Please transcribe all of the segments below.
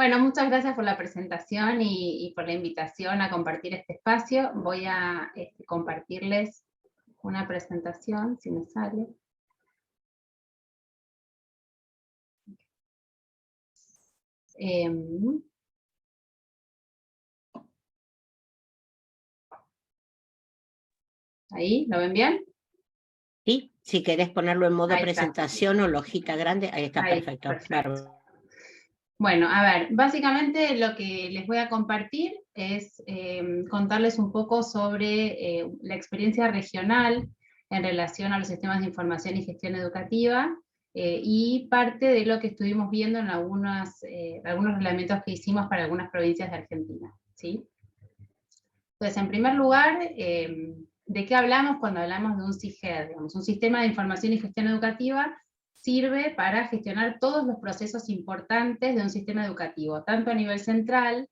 Bueno, muchas gracias por la presentación y por la invitación a compartir este espacio. Voy a compartirles una presentación, si me sale. ¿Ahí? ¿Lo ven bien? Sí, si querés ponerlo en modo Ahí está. presentación o lojita grande, ahí está, Ahí, perfecto. perfecto. Bueno, a ver, básicamente lo que les voy a compartir es contarles un poco sobre la experiencia regional en relación a los sistemas de información y gestión educativa, y parte de lo que estuvimos viendo en algunos reglamentos que hicimos para algunas provincias de Argentina, ¿sí? Entonces, en primer lugar, ¿de qué hablamos cuando hablamos de un SIGED? Digamos, un sistema de información y gestión educativa sirve para gestionar todos los procesos importantes de un sistema educativo, tanto a nivel central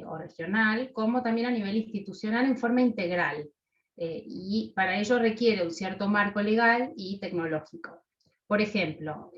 o regional, como también a nivel institucional en forma integral. Y para ello requiere un cierto marco legal y tecnológico. Por ejemplo,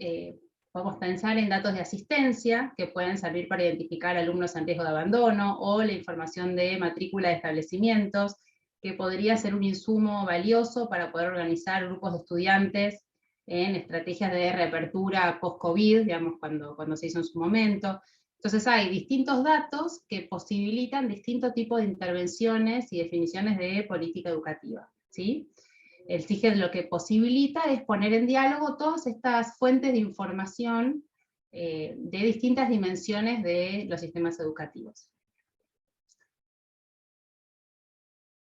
podemos pensar en datos de asistencia, que pueden servir para identificar alumnos en riesgo de abandono, o la información de matrícula de establecimientos, que podría ser un insumo valioso para poder organizar grupos de estudiantes en estrategias de reapertura post-COVID, digamos, cuando se hizo en su momento. Entonces hay distintos datos que posibilitan distintos tipos de intervenciones y definiciones de política educativa, ¿sí? El SIGED lo que posibilita es poner en diálogo todas estas fuentes de información de distintas dimensiones de los sistemas educativos.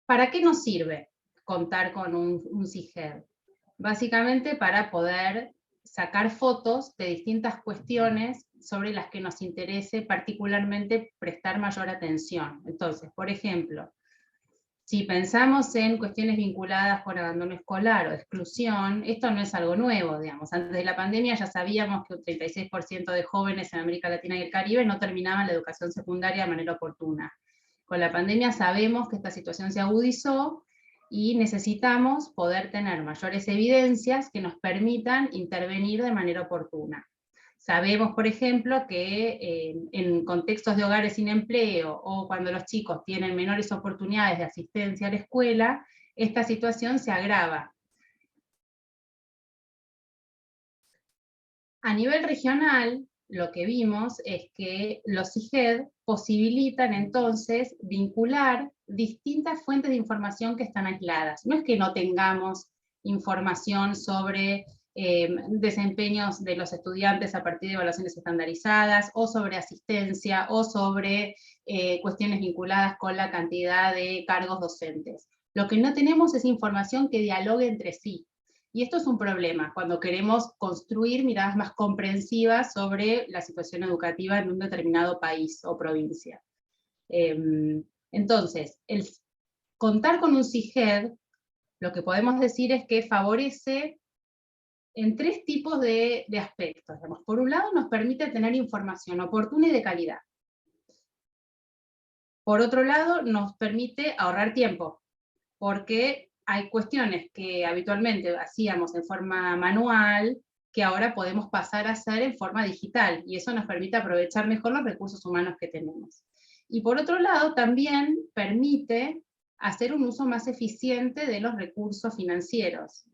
¿Para qué nos sirve contar con un SIGED? Básicamente para poder sacar fotos de distintas cuestiones sobre las que nos interese particularmente prestar mayor atención. Entonces, por ejemplo, si pensamos en cuestiones vinculadas con abandono escolar o exclusión, esto no es algo nuevo, digamos. Antes de la pandemia ya sabíamos que un 36% de jóvenes en América Latina y el Caribe no terminaban la educación secundaria de manera oportuna. Con la pandemia sabemos que esta situación se agudizó y necesitamos poder tener mayores evidencias que nos permitan intervenir de manera oportuna. Sabemos, por ejemplo, que en contextos de hogares sin empleo o cuando los chicos tienen menores oportunidades de asistencia a la escuela, esta situación se agrava. A nivel regional, lo que vimos es que los SIGED posibilitan entonces vincular distintas fuentes de información que están aisladas. No es que no tengamos información sobre desempeños de los estudiantes a partir de evaluaciones estandarizadas, o sobre asistencia, o sobre cuestiones vinculadas con la cantidad de cargos docentes. Lo que no tenemos es información que dialogue entre sí. Y esto es un problema cuando queremos construir miradas más comprensivas sobre la situación educativa en un determinado país o provincia. Entonces, el contar con un SIGED, lo que podemos decir es que favorece en tres tipos de aspectos. Digamos. Por un lado, nos permite tener información oportuna y de calidad. Por otro lado, nos permite ahorrar tiempo, porque hay cuestiones que habitualmente hacíamos en forma manual, que ahora podemos pasar a hacer en forma digital, y eso nos permite aprovechar mejor los recursos humanos que tenemos. Y por otro lado, también permite hacer un uso más eficiente de los recursos financieros.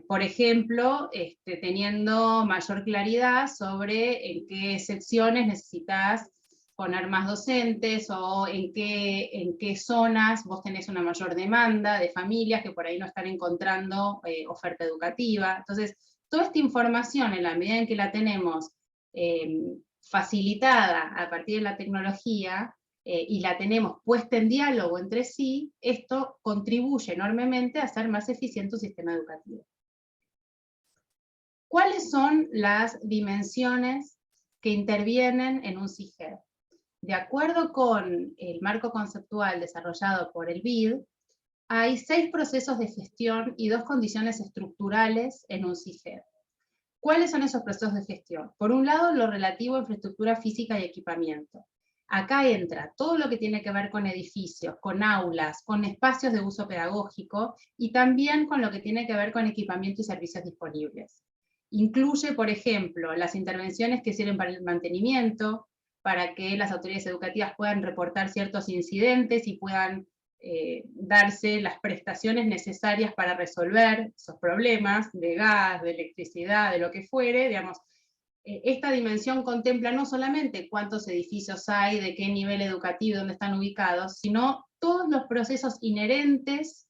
Por ejemplo, teniendo mayor claridad sobre en qué secciones necesitas poner más docentes, o en qué zonas vos tenés una mayor demanda de familias que por ahí no están encontrando oferta educativa. Entonces, toda esta información, en la medida en que la tenemos facilitada a partir de la tecnología, y la tenemos puesta en diálogo entre sí, esto contribuye enormemente a hacer más eficiente un sistema educativo. ¿Cuáles son las dimensiones que intervienen en un SIGED? De acuerdo con el marco conceptual desarrollado por el BID, hay 6 procesos de gestión y 2 condiciones estructurales en un SIGED. ¿Cuáles son esos procesos de gestión? Por un lado, lo relativo a infraestructura física y equipamiento. Acá entra todo lo que tiene que ver con edificios, con aulas, con espacios de uso pedagógico, y también con lo que tiene que ver con equipamiento y servicios disponibles. Incluye, por ejemplo, las intervenciones que sirven para el mantenimiento, para que las autoridades educativas puedan reportar ciertos incidentes y puedan darse las prestaciones necesarias para resolver esos problemas de gas, de electricidad, de lo que fuere, digamos. Esta dimensión contempla no solamente cuántos edificios hay, de qué nivel educativo, dónde están ubicados, sino todos los procesos inherentes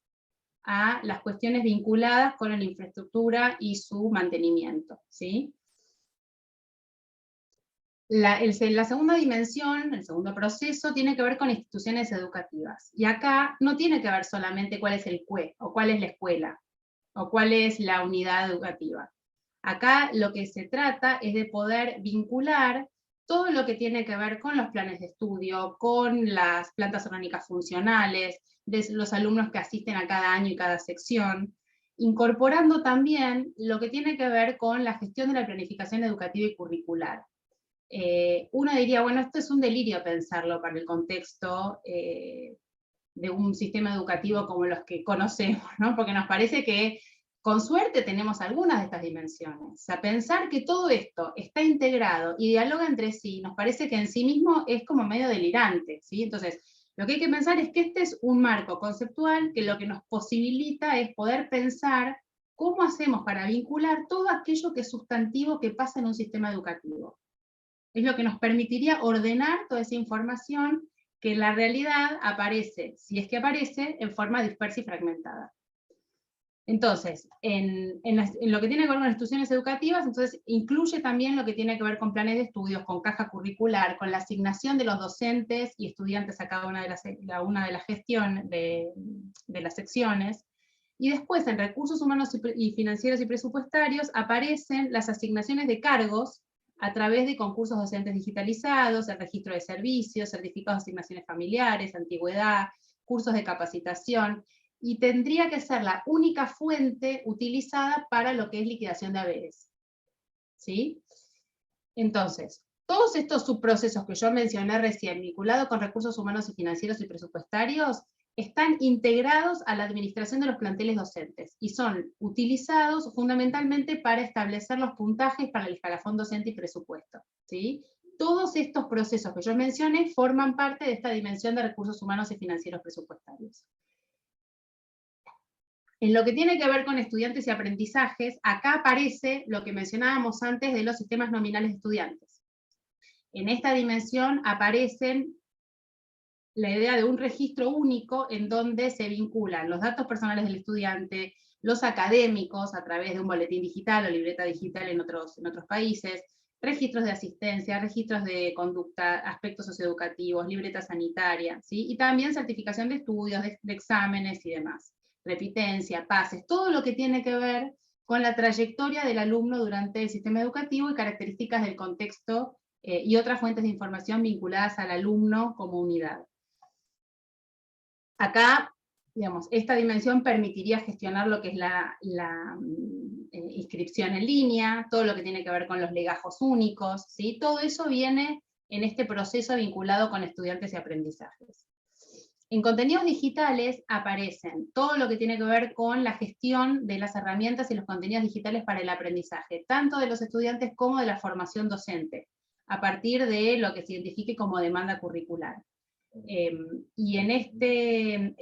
a las cuestiones vinculadas con la infraestructura y su mantenimiento, ¿sí? La segunda dimensión, el segundo proceso, tiene que ver con instituciones educativas. Y acá no tiene que ver solamente cuál es el CUE, o cuál es la escuela, o cuál es la unidad educativa. Acá lo que se trata es de poder vincular todo lo que tiene que ver con los planes de estudio, con las plantas orgánicas funcionales, de los alumnos que asisten a cada año y cada sección, incorporando también lo que tiene que ver con la gestión de la planificación educativa y curricular. Uno diría, bueno, esto es un delirio pensarlo para el contexto de un sistema educativo como los que conocemos, ¿no? Porque nos parece que con suerte tenemos algunas de estas dimensiones. O sea, pensar que todo esto está integrado y dialoga entre sí, nos parece que en sí mismo es como medio delirante, ¿sí? Entonces, lo que hay que pensar es que este es un marco conceptual que lo que nos posibilita es poder pensar cómo hacemos para vincular todo aquello que es sustantivo que pasa en un sistema educativo. Es lo que nos permitiría ordenar toda esa información que en la realidad aparece, si es que aparece, en forma dispersa y fragmentada. Entonces, en lo que tiene que ver con las instituciones educativas, entonces incluye también lo que tiene que ver con planes de estudios, con caja curricular, con la asignación de los docentes y estudiantes a cada una de las gestiones de las secciones. Y después, en recursos humanos y financieros y presupuestarios, aparecen las asignaciones de cargos a través de concursos docentes digitalizados, el registro de servicios, certificados de asignaciones familiares, antigüedad, cursos de capacitación, y tendría que ser la única fuente utilizada para lo que es liquidación de haberes. ¿Sí? Entonces, todos estos subprocesos que yo mencioné recién, vinculados con recursos humanos y financieros y presupuestarios, están integrados a la administración de los planteles docentes y son utilizados fundamentalmente para establecer los puntajes para el escalafón docente y presupuesto, ¿sí? Todos estos procesos que yo mencioné forman parte de esta dimensión de recursos humanos y financieros presupuestarios. En lo que tiene que ver con estudiantes y aprendizajes, acá aparece lo que mencionábamos antes de los sistemas nominales de estudiantes. En esta dimensión aparecen la idea de un registro único en donde se vinculan los datos personales del estudiante, los académicos a través de un boletín digital o libreta digital en otros países, registros de asistencia, registros de conducta, aspectos socioeducativos, libreta sanitaria, ¿sí? Y también certificación de estudios, de exámenes y demás, repitencia, pases, todo lo que tiene que ver con la trayectoria del alumno durante el sistema educativo y características del contexto y otras fuentes de información vinculadas al alumno como unidad. Acá, digamos, esta dimensión permitiría gestionar lo que es la inscripción en línea, todo lo que tiene que ver con los legajos únicos, ¿sí? Todo eso viene en este proceso vinculado con estudiantes y aprendizajes. En contenidos digitales aparecen todo lo que tiene que ver con la gestión de las herramientas y los contenidos digitales para el aprendizaje, tanto de los estudiantes como de la formación docente, a partir de lo que se identifique como demanda curricular. Y en este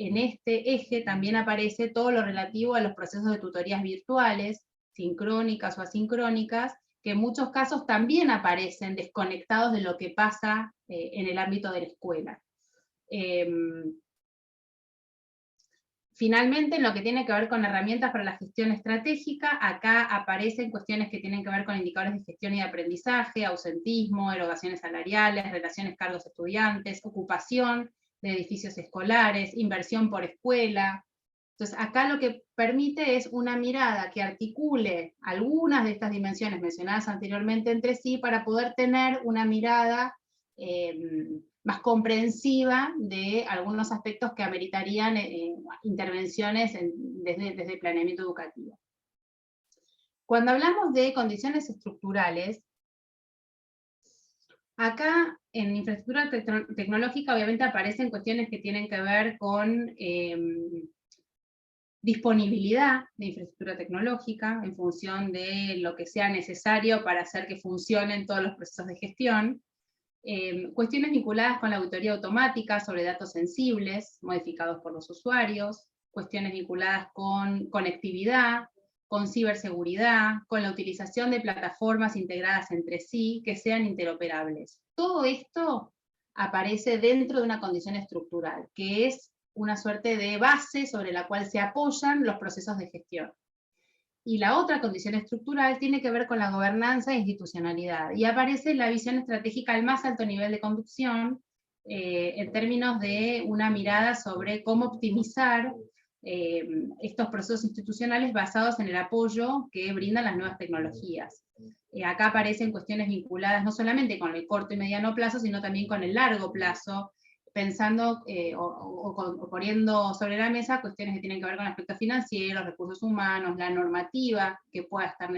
eje también aparece todo lo relativo a los procesos de tutorías virtuales, sincrónicas o asincrónicas, que en muchos casos también aparecen desconectados de lo que pasa en el ámbito de la escuela. Finalmente, en lo que tiene que ver con herramientas para la gestión estratégica, acá aparecen cuestiones que tienen que ver con indicadores de gestión y de aprendizaje, ausentismo, erogaciones salariales, relaciones cargos-estudiantes, ocupación de edificios escolares, inversión por escuela. Entonces, acá lo que permite es una mirada que articule algunas de estas dimensiones mencionadas anteriormente entre sí para poder tener una mirada más comprensiva de algunos aspectos que ameritarían intervenciones desde el planeamiento educativo. Cuando hablamos de condiciones estructurales, acá en infraestructura tecnológica obviamente aparecen cuestiones que tienen que ver con disponibilidad de infraestructura tecnológica en función de lo que sea necesario para hacer que funcionen todos los procesos de gestión. Cuestiones vinculadas con la auditoría automática sobre datos sensibles, modificados por los usuarios, cuestiones vinculadas con conectividad, con ciberseguridad, con la utilización de plataformas integradas entre sí que sean interoperables. Todo esto aparece dentro de una condición estructural, que es una suerte de base sobre la cual se apoyan los procesos de gestión. Y la otra condición estructural tiene que ver con la gobernanza e institucionalidad, y aparece la visión estratégica al más alto nivel de conducción, en términos de una mirada sobre cómo optimizar estos procesos institucionales basados en el apoyo que brindan las nuevas tecnologías. Acá aparecen cuestiones vinculadas no solamente con el corto y mediano plazo, sino también con el largo plazo, pensando o poniendo sobre la mesa cuestiones que tienen que ver con aspectos financieros, recursos humanos, la normativa que pueda estar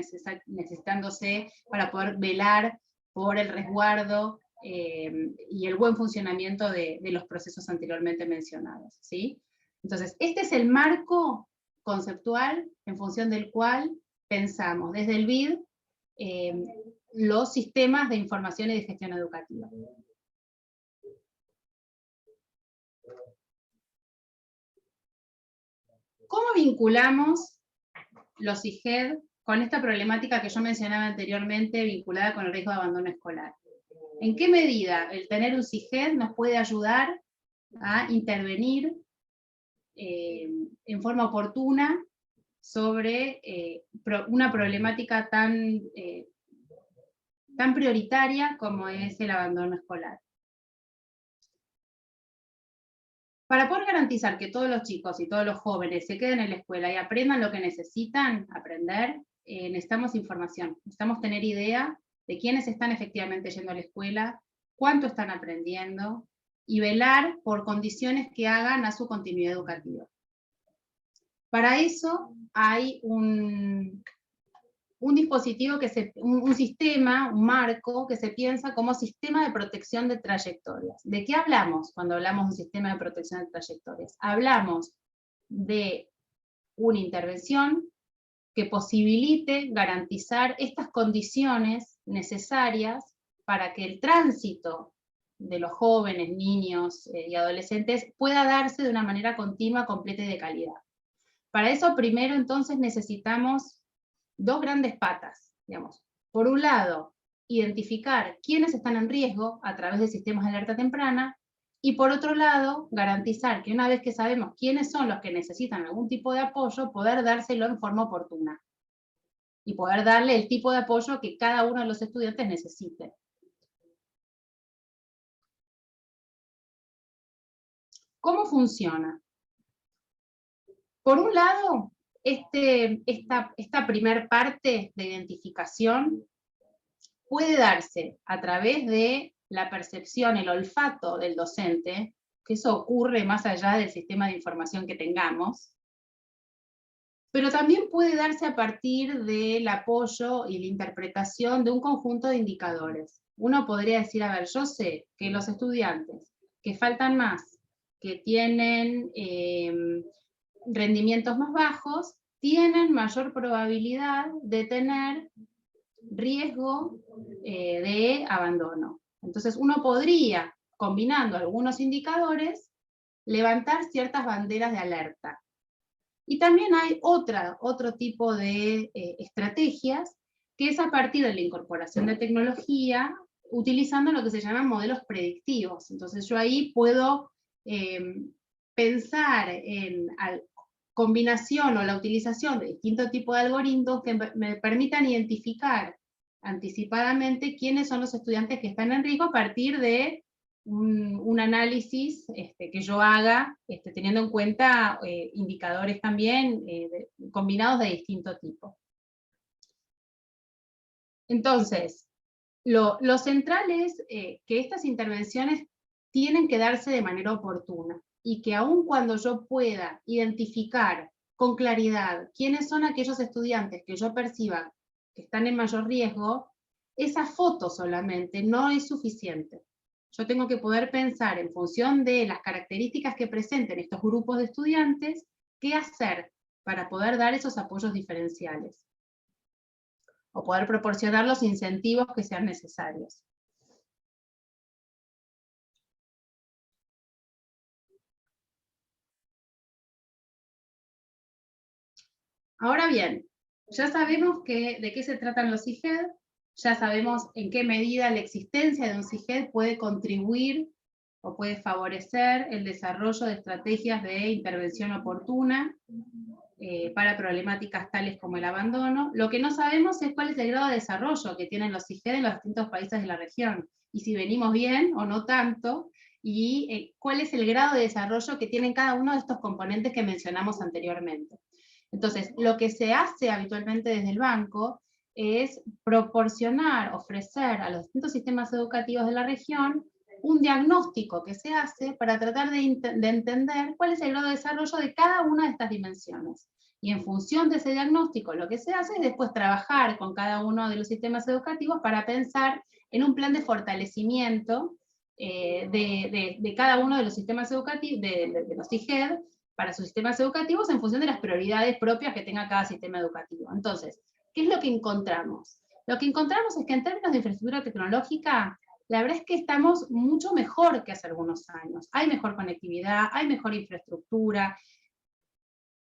necesitándose para poder velar por el resguardo y el buen funcionamiento de los procesos anteriormente mencionados, ¿sí? Entonces, este es el marco conceptual en función del cual pensamos desde el BID los sistemas de información y de gestión educativa. ¿Cómo vinculamos los IGED con esta problemática que yo mencionaba anteriormente vinculada con el riesgo de abandono escolar? ¿En qué medida el tener un SIGED nos puede ayudar a intervenir en forma oportuna sobre una problemática tan prioritaria como es el abandono escolar? Para poder garantizar que todos los chicos y todos los jóvenes se queden en la escuela y aprendan lo que necesitan aprender, necesitamos información, necesitamos tener idea de quiénes están efectivamente yendo a la escuela, cuánto están aprendiendo, y velar por condiciones que hagan a su continuidad educativa. Para eso hay un dispositivo, un sistema, un marco que se piensa como sistema de protección de trayectorias. ¿De qué hablamos cuando hablamos de un sistema de protección de trayectorias? Hablamos de una intervención que posibilite garantizar estas condiciones necesarias para que el tránsito de los jóvenes, niños y adolescentes pueda darse de una manera continua, completa y de calidad. Para eso, primero, entonces, necesitamos dos grandes patas, digamos. Por un lado, identificar quiénes están en riesgo a través de sistemas de alerta temprana, y por otro lado, garantizar que una vez que sabemos quiénes son los que necesitan algún tipo de apoyo, poder dárselo en forma oportuna, y poder darle el tipo de apoyo que cada uno de los estudiantes necesite. ¿Cómo funciona? Por un lado, esta primer parte de identificación puede darse a través de la percepción, el olfato del docente, que eso ocurre más allá del sistema de información que tengamos, pero también puede darse a partir del apoyo y la interpretación de un conjunto de indicadores. Uno podría decir, a ver, yo sé que los estudiantes que faltan más, que tienen rendimientos más bajos, tienen mayor probabilidad de tener riesgo de abandono. Entonces uno podría, combinando algunos indicadores, levantar ciertas banderas de alerta. Y también hay otro tipo de estrategias, que es a partir de la incorporación de tecnología, utilizando lo que se llaman modelos predictivos. Entonces yo ahí puedo pensar en combinación o la utilización de distintos tipos de algoritmos que me permitan identificar anticipadamente quiénes son los estudiantes que están en riesgo a partir de un análisis que yo haga, teniendo en cuenta indicadores también combinados de distinto tipo. Entonces, lo central es que estas intervenciones tienen que darse de manera oportuna, y que aun cuando yo pueda identificar con claridad quiénes son aquellos estudiantes que yo perciba que están en mayor riesgo, esa foto solamente no es suficiente. Yo tengo que poder pensar en función de las características que presenten estos grupos de estudiantes, qué hacer para poder dar esos apoyos diferenciales, o poder proporcionar los incentivos que sean necesarios. Ahora bien, ya sabemos de qué se tratan los CIGED, ya sabemos en qué medida la existencia de un CIGED puede contribuir o puede favorecer el desarrollo de estrategias de intervención oportuna para problemáticas tales como el abandono. Lo que no sabemos es cuál es el grado de desarrollo que tienen los CIGED en los distintos países de la región, y si venimos bien o no tanto, y cuál es el grado de desarrollo que tienen cada uno de estos componentes que mencionamos anteriormente. Entonces, lo que se hace habitualmente desde el banco es proporcionar, ofrecer a los distintos sistemas educativos de la región un diagnóstico que se hace para tratar de entender cuál es el grado de desarrollo de cada una de estas dimensiones. Y en función de ese diagnóstico, lo que se hace es después trabajar con cada uno de los sistemas educativos para pensar en un plan de fortalecimiento de cada uno de los sistemas educativos, de los CIGED, para sus sistemas educativos en función de las prioridades propias que tenga cada sistema educativo. Entonces, ¿qué es lo que encontramos? Lo que encontramos es que en términos de infraestructura tecnológica, la verdad es que estamos mucho mejor que hace algunos años. Hay mejor conectividad, hay mejor infraestructura,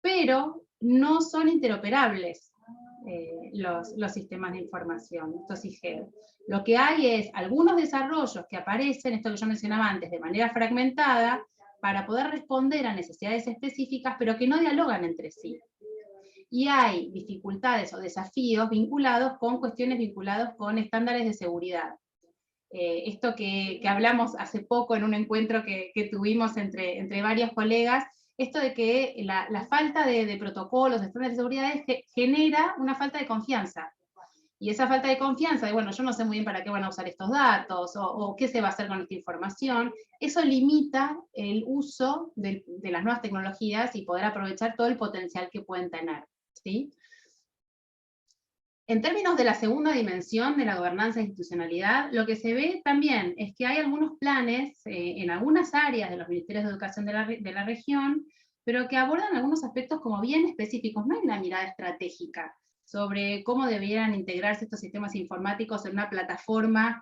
pero no son interoperables los sistemas de información, estos IGED. Lo que hay es algunos desarrollos que aparecen, esto que yo mencionaba antes, de manera fragmentada, para poder responder a necesidades específicas, pero que no dialogan entre sí. Y hay dificultades o desafíos vinculados con cuestiones vinculadas con estándares de seguridad. Esto que hablamos hace poco en un encuentro que tuvimos entre varios colegas, esto de que la falta de protocolos, de estándares de seguridad, genera una falta de confianza. Y esa falta de confianza, de bueno, yo no sé muy bien para qué van a usar estos datos, o qué se va a hacer con esta información, eso limita el uso de las nuevas tecnologías y poder aprovechar todo el potencial que pueden tener, ¿sí? En términos de la segunda dimensión de la gobernanza e institucionalidad, lo que se ve también es que hay algunos planes en algunas áreas de los ministerios de educación de la región, pero que abordan algunos aspectos como bien específicos. No hay una mirada estratégica sobre cómo deberían integrarse estos sistemas informáticos en una plataforma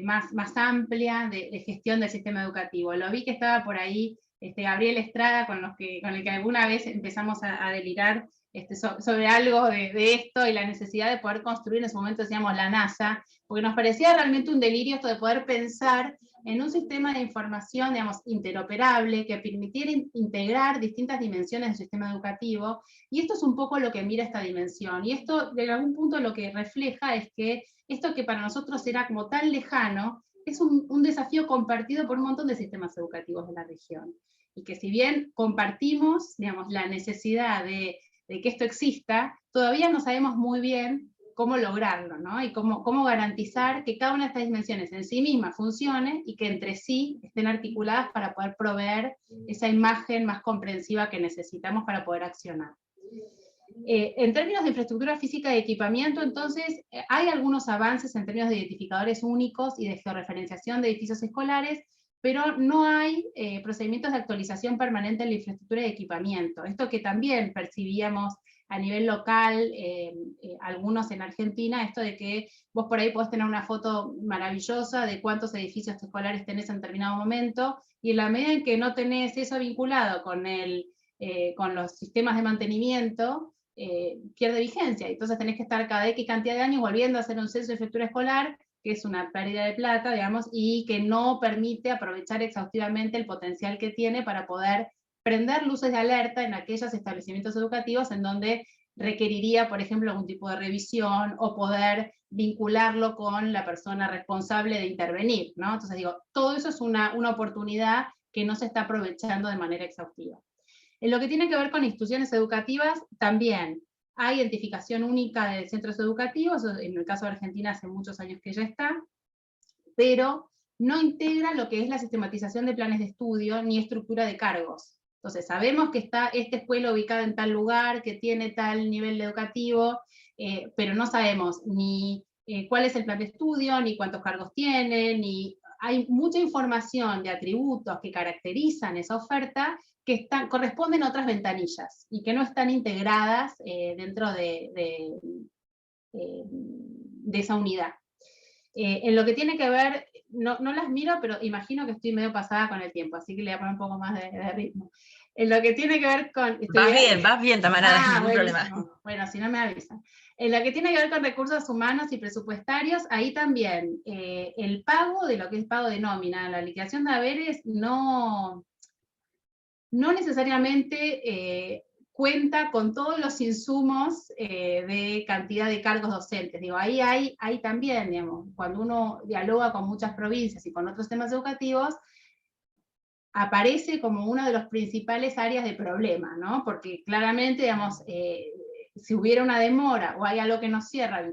más amplia de gestión del sistema educativo. Lo vi que estaba por ahí Gabriel Estrada, con el que alguna vez empezamos a delirar sobre algo de esto y la necesidad de poder construir, en ese momento decíamos la NASA, porque nos parecía realmente un delirio esto de poder pensar en un sistema de información, digamos, interoperable, que permitiera integrar distintas dimensiones del sistema educativo, y esto es un poco lo que mira esta dimensión, y esto de algún punto lo que refleja es que esto que para nosotros era como tan lejano, es un desafío compartido por un montón de sistemas educativos de la región, y que si bien compartimos, digamos, la necesidad de que esto exista, todavía no sabemos muy bien cómo lograrlo, ¿no? Y cómo garantizar que cada una de estas dimensiones en sí misma funcione y que entre sí estén articuladas para poder proveer esa imagen más comprensiva que necesitamos para poder accionar. En términos de infraestructura física y equipamiento, entonces, hay algunos avances en términos de identificadores únicos y de georreferenciación de edificios escolares, pero no hay procedimientos de actualización permanente en la infraestructura de equipamiento. Esto que también percibíamos a nivel local, algunos en Argentina, esto de que vos por ahí podés tener una foto maravillosa de cuántos edificios escolares tenés en determinado momento, y en la medida en que no tenés eso vinculado con los sistemas de mantenimiento, pierde vigencia. Entonces tenés que estar cada X cantidad de años volviendo a hacer un censo de infraestructura escolar, que es una pérdida de plata, digamos, y que no permite aprovechar exhaustivamente el potencial que tiene para poder prender luces de alerta en aquellos establecimientos educativos en donde requeriría, por ejemplo, algún tipo de revisión o poder vincularlo con la persona responsable de intervenir, ¿no? Entonces digo, todo eso es una oportunidad que no se está aprovechando de manera exhaustiva. En lo que tiene que ver con instituciones educativas, también hay identificación única de centros educativos, en el caso de Argentina hace muchos años que ya está, pero no integra lo que es la sistematización de planes de estudio ni estructura de cargos. Entonces sabemos que está esta escuela ubicada en tal lugar, que tiene tal nivel educativo, pero no sabemos ni cuál es el plan de estudio, ni cuántos cargos tiene, ni hay mucha información de atributos que caracterizan esa oferta que corresponden a otras ventanillas y que no están integradas dentro de esa unidad. En lo que tiene que ver no las miro, pero imagino que estoy medio pasada con el tiempo, así que le voy a poner un poco más de ritmo. En lo que tiene que ver con... Vas bien, Tamara, ningún problema. Bueno, si no me avisan. En lo que tiene que ver con recursos humanos y presupuestarios, ahí también el pago de lo que es pago de nómina, la liquidación de haberes, no necesariamente cuenta con todos los insumos de cantidad de cargos docentes. Digo, ahí hay también, digamos, cuando uno dialoga con muchas provincias y con otros temas educativos, aparece como una de las principales áreas de problema, ¿no? Porque claramente, digamos, si hubiera una demora o hay algo que no cierra,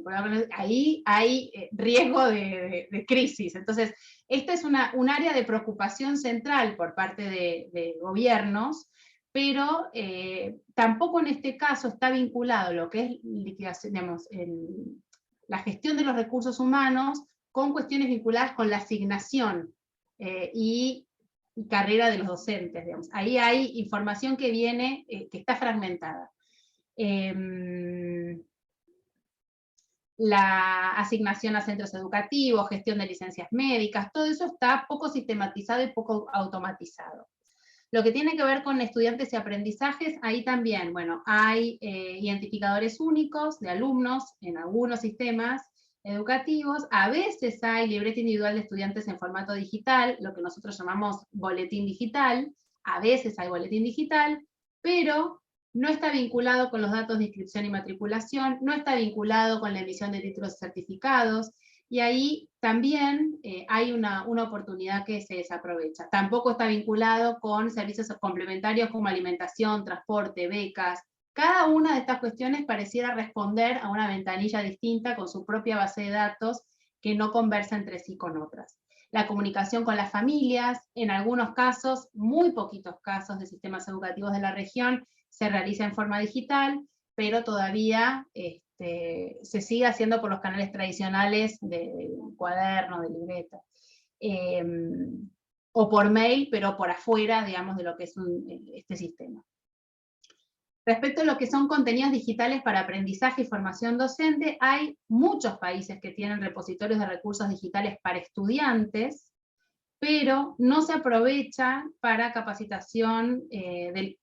ahí hay riesgo de crisis. Entonces, esta es un área de preocupación central por parte de gobiernos, pero tampoco en este caso está vinculado lo que es liquidación, digamos, la gestión de los recursos humanos con cuestiones vinculadas con la asignación y carrera de los docentes, digamos. Ahí hay información que viene, que está fragmentada. La asignación a centros educativos, gestión de licencias médicas, todo eso está poco sistematizado y poco automatizado. Lo que tiene que ver con estudiantes y aprendizajes, ahí también, bueno, hay identificadores únicos de alumnos en algunos sistemas educativos, a veces hay libreta individual de estudiantes en formato digital, lo que nosotros llamamos boletín digital, a veces hay boletín digital, pero no está vinculado con los datos de inscripción y matriculación, no está vinculado con la emisión de títulos certificados, y ahí también hay una oportunidad que se desaprovecha. Tampoco está vinculado con servicios complementarios como alimentación, transporte, becas. Cada una de estas cuestiones pareciera responder a una ventanilla distinta con su propia base de datos que no conversa entre sí con otras. La comunicación con las familias, en algunos casos, muy poquitos casos de sistemas educativos de la región, se realiza en forma digital, pero todavía se sigue haciendo por los canales tradicionales de cuaderno, de libreta, o por mail, pero por afuera, digamos, de lo que es este sistema. Respecto a lo que son contenidos digitales para aprendizaje y formación docente, hay muchos países que tienen repositorios de recursos digitales para estudiantes, pero no se aprovecha para capacitación,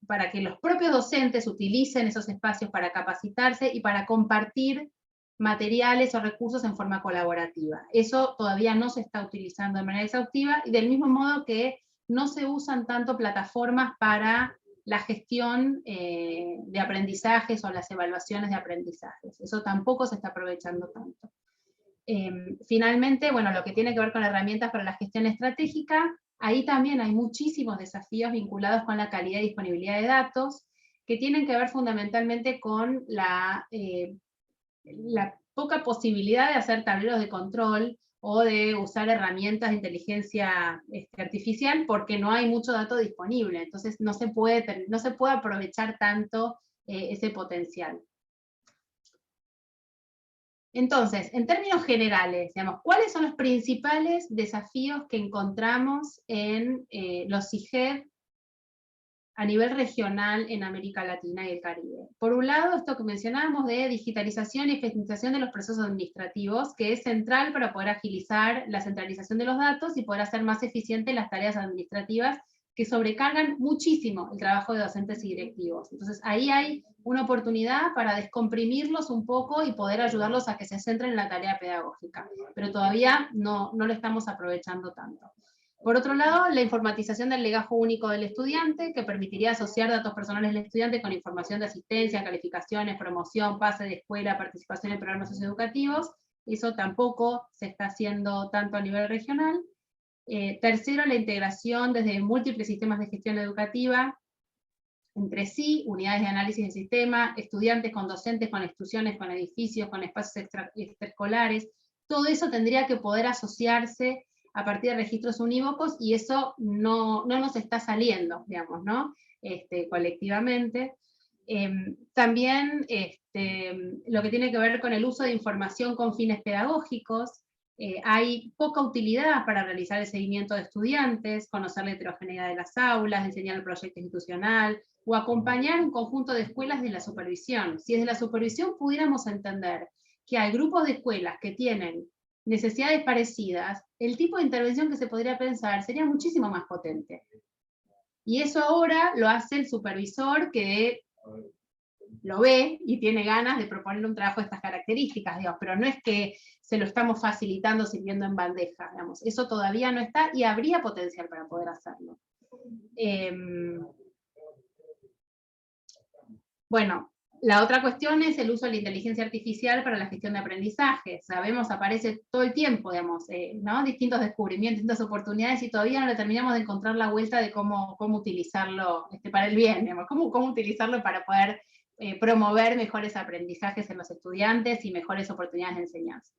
para que los propios docentes utilicen esos espacios para capacitarse y para compartir materiales o recursos en forma colaborativa. Eso todavía no se está utilizando de manera exhaustiva, y del mismo modo que no se usan tanto plataformas para la gestión de aprendizajes o las evaluaciones de aprendizajes. Eso tampoco se está aprovechando tanto. Finalmente, bueno, lo que tiene que ver con herramientas para la gestión estratégica, ahí también hay muchísimos desafíos vinculados con la calidad y disponibilidad de datos, que tienen que ver fundamentalmente con la poca posibilidad de hacer tableros de control o de usar herramientas de inteligencia artificial, porque no hay mucho dato disponible, entonces no se puede aprovechar tanto ese potencial. Entonces, en términos generales, digamos, ¿cuáles son los principales desafíos que encontramos en los CIGED a nivel regional en América Latina y el Caribe? Por un lado, esto que mencionábamos de digitalización y efectivización de los procesos administrativos, que es central para poder agilizar la centralización de los datos y poder hacer más eficientes las tareas administrativas que sobrecargan muchísimo el trabajo de docentes y directivos. Entonces, ahí hay una oportunidad para descomprimirlos un poco y poder ayudarlos a que se centren en la tarea pedagógica, pero todavía no lo estamos aprovechando tanto. Por otro lado, la informatización del legajo único del estudiante, que permitiría asociar datos personales del estudiante con información de asistencia, calificaciones, promoción, pase de escuela, participación en programas socioeducativos. Eso tampoco se está haciendo tanto a nivel regional. Tercero, la integración desde múltiples sistemas de gestión educativa entre sí, unidades de análisis de sistema, estudiantes con docentes, con instituciones, con edificios, con espacios extraescolares. Todo eso tendría que poder asociarse a partir de registros unívocos, y eso no nos está saliendo, digamos, ¿no? Colectivamente. También lo que tiene que ver con el uso de información con fines pedagógicos. Hay poca utilidad para realizar el seguimiento de estudiantes, conocer la heterogeneidad de las aulas, enseñar el proyecto institucional, o acompañar un conjunto de escuelas de la supervisión. Si desde la supervisión pudiéramos entender que hay grupos de escuelas que tienen necesidades parecidas, el tipo de intervención que se podría pensar sería muchísimo más potente. Y eso ahora lo hace el supervisor que lo ve y tiene ganas de proponer un trabajo de estas características, digamos, pero no es que se lo estamos facilitando sirviendo en bandeja, digamos. Eso todavía no está y habría potencial para poder hacerlo. Bueno, la otra cuestión es el uso de la inteligencia artificial para la gestión de aprendizaje. Sabemos, aparece todo el tiempo, digamos, ¿no? Distintos descubrimientos, distintas oportunidades, y todavía no le terminamos de encontrar la vuelta de cómo utilizarlo para el bien, digamos, cómo utilizarlo para poder promover mejores aprendizajes en los estudiantes y mejores oportunidades de enseñanza.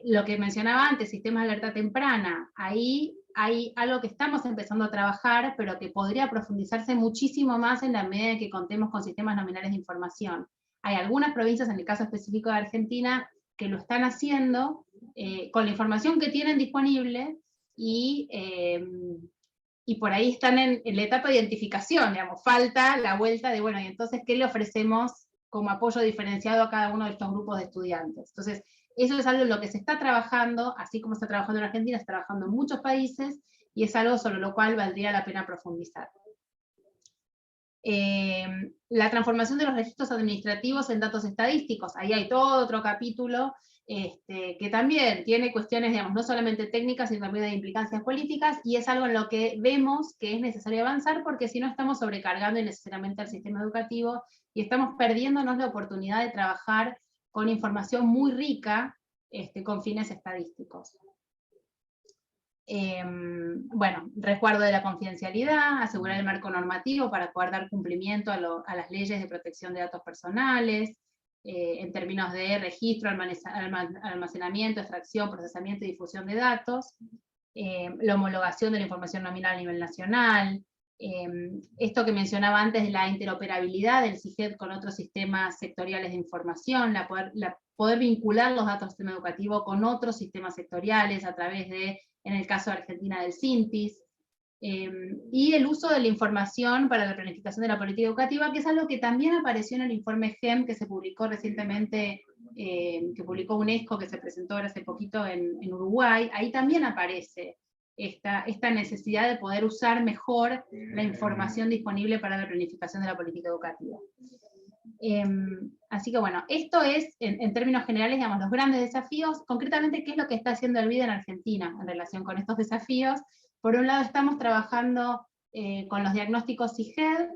Lo que mencionaba antes, sistemas de alerta temprana, ahí hay algo que estamos empezando a trabajar, pero que podría profundizarse muchísimo más en la medida en que contemos con sistemas nominales de información. Hay algunas provincias, en el caso específico de Argentina, que lo están haciendo con la información que tienen disponible, y por ahí están en la etapa de identificación, digamos, falta la vuelta de, bueno, y entonces, ¿qué le ofrecemos como apoyo diferenciado a cada uno de estos grupos de estudiantes? Entonces, eso es algo en lo que se está trabajando, así como está trabajando en Argentina, está trabajando en muchos países, y es algo sobre lo cual valdría la pena profundizar. La transformación de los registros administrativos en datos estadísticos, ahí hay todo otro capítulo, que también tiene cuestiones, digamos, no solamente técnicas, sino también de implicancias políticas, y es algo en lo que vemos que es necesario avanzar, porque si no estamos sobrecargando innecesariamente al sistema educativo, y estamos perdiéndonos la oportunidad de trabajar con información muy rica, con fines estadísticos. Bueno, resguardo de la confidencialidad, asegurar el marco normativo para poder dar cumplimiento a las leyes de protección de datos personales, en términos de registro, almacenamiento, extracción, procesamiento y difusión de datos, la homologación de la información nominal a nivel nacional, esto que mencionaba antes de la interoperabilidad del SIGED con otros sistemas sectoriales de información, poder vincular los datos del sistema educativo con otros sistemas sectoriales a través de, en el caso de Argentina, del SINTIS, y el uso de la información para la planificación de la política educativa, que es algo que también apareció en el informe GEM que se publicó recientemente, que publicó UNESCO, que se presentó ahora hace poquito en Uruguay. Ahí también aparece esta necesidad de poder usar mejor la información disponible para la planificación de la política educativa. Así que bueno, esto es, en términos generales, digamos, los grandes desafíos. Concretamente, ¿qué es lo que está haciendo el BID en Argentina en relación con estos desafíos? Por un lado, estamos trabajando con los diagnósticos SIGED,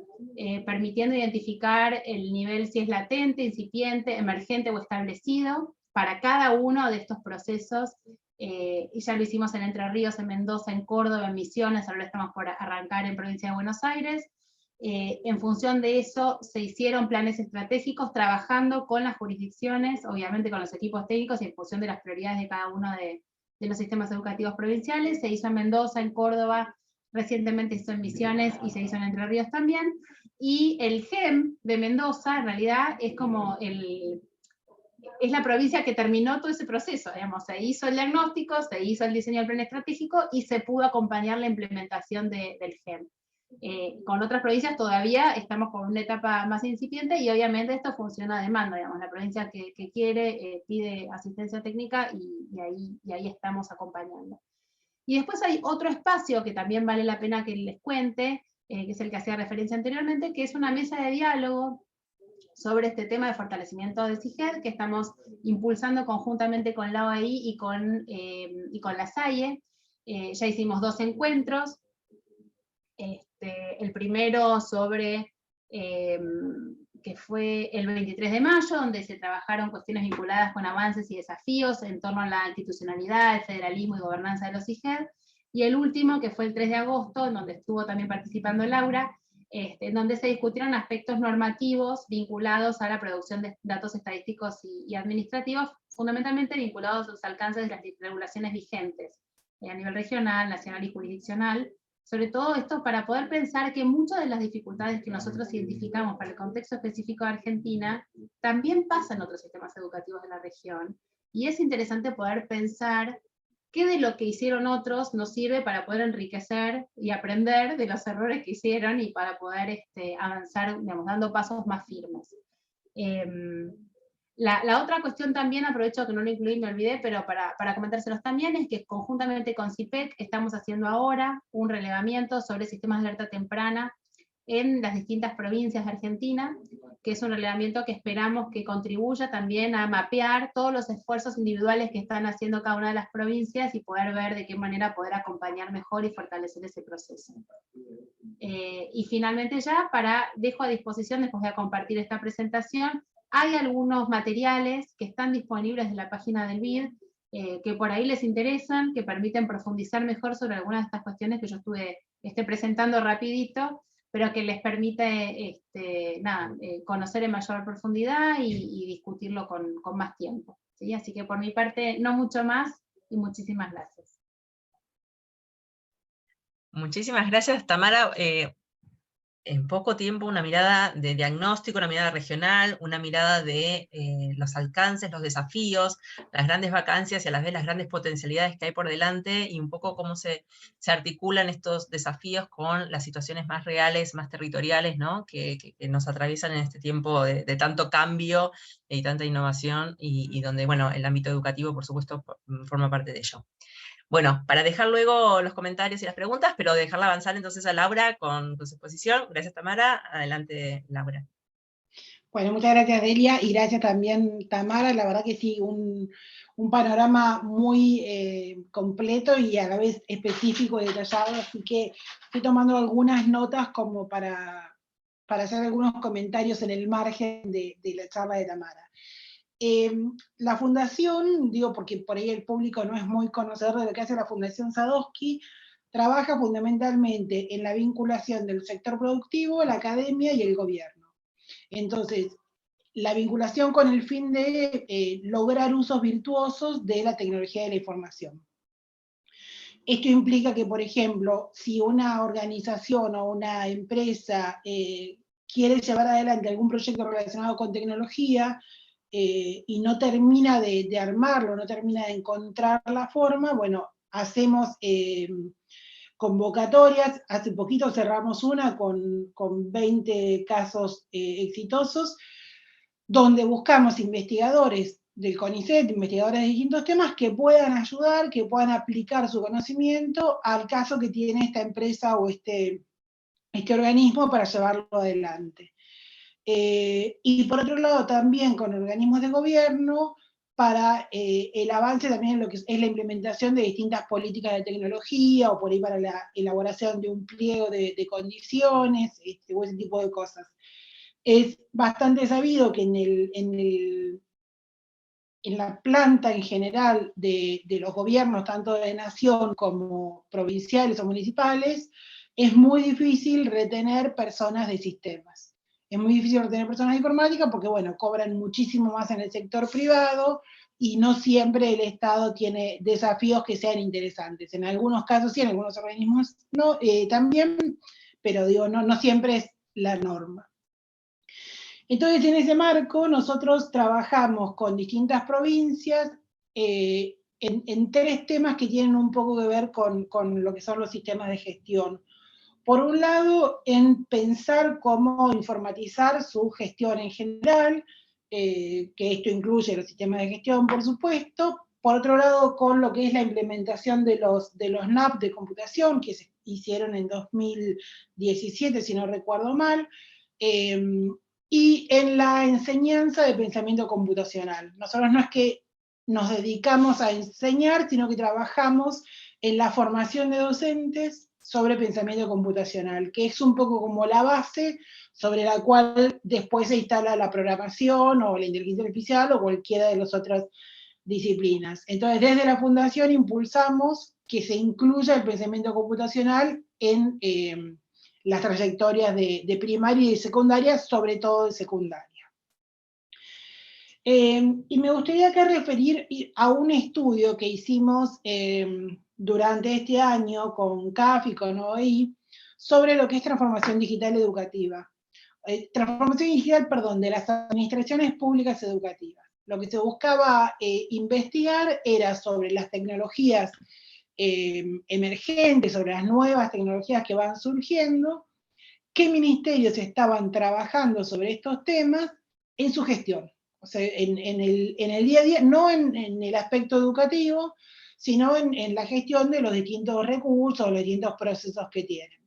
permitiendo identificar el nivel si es latente, incipiente, emergente o establecido para cada uno de estos procesos, y ya lo hicimos en Entre Ríos, en Mendoza, en Córdoba, en Misiones, ahora estamos por arrancar en Provincia de Buenos Aires. En función de eso se hicieron planes estratégicos trabajando con las jurisdicciones, obviamente con los equipos técnicos y en función de las prioridades de cada uno de los sistemas educativos provinciales. Se hizo en Mendoza, en Córdoba, recientemente se hizo en Misiones y se hizo en Entre Ríos también. Y el GEM de Mendoza en realidad es como es la provincia que terminó todo ese proceso, digamos, se hizo el diagnóstico, se hizo el diseño del plan estratégico y se pudo acompañar la implementación del GEM. Con otras provincias todavía estamos con una etapa más incipiente y obviamente esto funciona a demanda, digamos, la provincia que quiere pide asistencia técnica y ahí estamos acompañando. Y después hay otro espacio que también vale la pena que les cuente, que es el que hacía referencia anteriormente, que es una mesa de diálogo sobre este tema de fortalecimiento de SIGED, que estamos impulsando conjuntamente con la OEI y con la SAIE. Ya hicimos 2 encuentros, el primero sobre, que fue el 23 de mayo, donde se trabajaron cuestiones vinculadas con avances y desafíos en torno a la institucionalidad, el federalismo y gobernanza de los SIGED, y el último, que fue el 3 de agosto, en donde estuvo también participando Laura, en donde se discutieron aspectos normativos vinculados a la producción de datos estadísticos y administrativos, fundamentalmente vinculados a los alcances de las regulaciones vigentes a nivel regional, nacional y jurisdiccional. Sobre todo esto para poder pensar que muchas de las dificultades que nosotros identificamos para el contexto específico de Argentina también pasan en otros sistemas educativos de la región, y es interesante poder pensar qué de lo que hicieron otros nos sirve para poder enriquecer y aprender de los errores que hicieron y para poder avanzar, digamos, dando pasos más firmes. La otra cuestión también, aprovecho que no lo incluí, me olvidé, pero para comentárselos también, es que conjuntamente con CIPEC estamos haciendo ahora un relevamiento sobre sistemas de alerta temprana en las distintas provincias de Argentina, que es un relevamiento que esperamos que contribuya también a mapear todos los esfuerzos individuales que están haciendo cada una de las provincias y poder ver de qué manera poder acompañar mejor y fortalecer ese proceso. Y finalmente ya, dejo a disposición, después de compartir esta presentación, hay algunos materiales que están disponibles en la página del BID, que por ahí les interesan, que permiten profundizar mejor sobre algunas de estas cuestiones que yo estuve presentando rapidito, pero que les permite conocer en mayor profundidad y discutirlo con más tiempo, ¿sí? Así que por mi parte, no mucho más, y muchísimas gracias. Muchísimas gracias, Tamara. En poco tiempo una mirada de diagnóstico, una mirada regional, una mirada de los alcances, los desafíos, las grandes vacancias y a la vez las grandes potencialidades que hay por delante, y un poco cómo se articulan estos desafíos con las situaciones más reales, más territoriales, ¿no? que nos atraviesan en este tiempo de tanto cambio y tanta innovación, y donde, bueno, el ámbito educativo, por supuesto, forma parte de ello. Bueno, para dejar luego los comentarios y las preguntas, pero dejarla avanzar entonces a Laura con su exposición. Gracias, Tamara. Adelante, Laura. Bueno, muchas gracias, Delia, y gracias también, Tamara. La verdad que sí, un panorama muy completo y a la vez específico y detallado, así que estoy tomando algunas notas como para hacer algunos comentarios en el margen de la charla de Tamara. La fundación, digo porque por ahí el público no es muy conocedor de lo que hace la Fundación Sadowski, trabaja fundamentalmente en la vinculación del sector productivo, la academia y el gobierno. Entonces, la vinculación con el fin de lograr usos virtuosos de la tecnología de la información. Esto implica que, por ejemplo, si una organización o una empresa quiere llevar adelante algún proyecto relacionado con tecnología, y no termina de armarlo, no termina de encontrar la forma, bueno, hacemos convocatorias. Hace poquito cerramos una con 20 casos exitosos, donde buscamos investigadores del CONICET, investigadores de distintos temas, que puedan ayudar, que puedan aplicar su conocimiento al caso que tiene esta empresa o este organismo para llevarlo adelante. Y por otro lado también con organismos de gobierno para el avance también en lo que es la implementación de distintas políticas de tecnología, o por ahí para la elaboración de un pliego de condiciones, o ese tipo de cosas. Es bastante sabido que en la planta en general de los gobiernos, tanto de nación como provinciales o municipales, es muy difícil retener personas de sistemas. Es muy difícil retener personas de informática porque, bueno, cobran muchísimo más en el sector privado y no siempre el Estado tiene desafíos que sean interesantes. En algunos casos sí, en algunos organismos no, también, pero digo, no siempre es la norma. Entonces, en ese marco, nosotros trabajamos con distintas provincias en 3 temas que tienen un poco que ver con lo que son los sistemas de gestión. Por un lado, en pensar cómo informatizar su gestión en general, que esto incluye los sistemas de gestión, por supuesto. Por otro lado, con lo que es la implementación de los NAP de computación, que se hicieron en 2017, si no recuerdo mal, y en la enseñanza de pensamiento computacional. Nosotros no es que nos dedicamos a enseñar, sino que trabajamos en la formación de docentes sobre pensamiento computacional, que es un poco como la base sobre la cual después se instala la programación o la inteligencia artificial o cualquiera de las otras disciplinas. Entonces, desde la Fundación impulsamos que se incluya el pensamiento computacional en las trayectorias de primaria y de secundaria, sobre todo de secundaria. Y me gustaría acá referir a un estudio que hicimos durante este año con CAF y con OEI sobre lo que es transformación digital educativa. Transformación digital, perdón, de las administraciones públicas educativas. Lo que se buscaba investigar era sobre las tecnologías emergentes, sobre las nuevas tecnologías que van surgiendo, qué ministerios estaban trabajando sobre estos temas en su gestión. O sea, en el día a día, no en el aspecto educativo, sino en la gestión de los distintos recursos, los distintos procesos que tienen.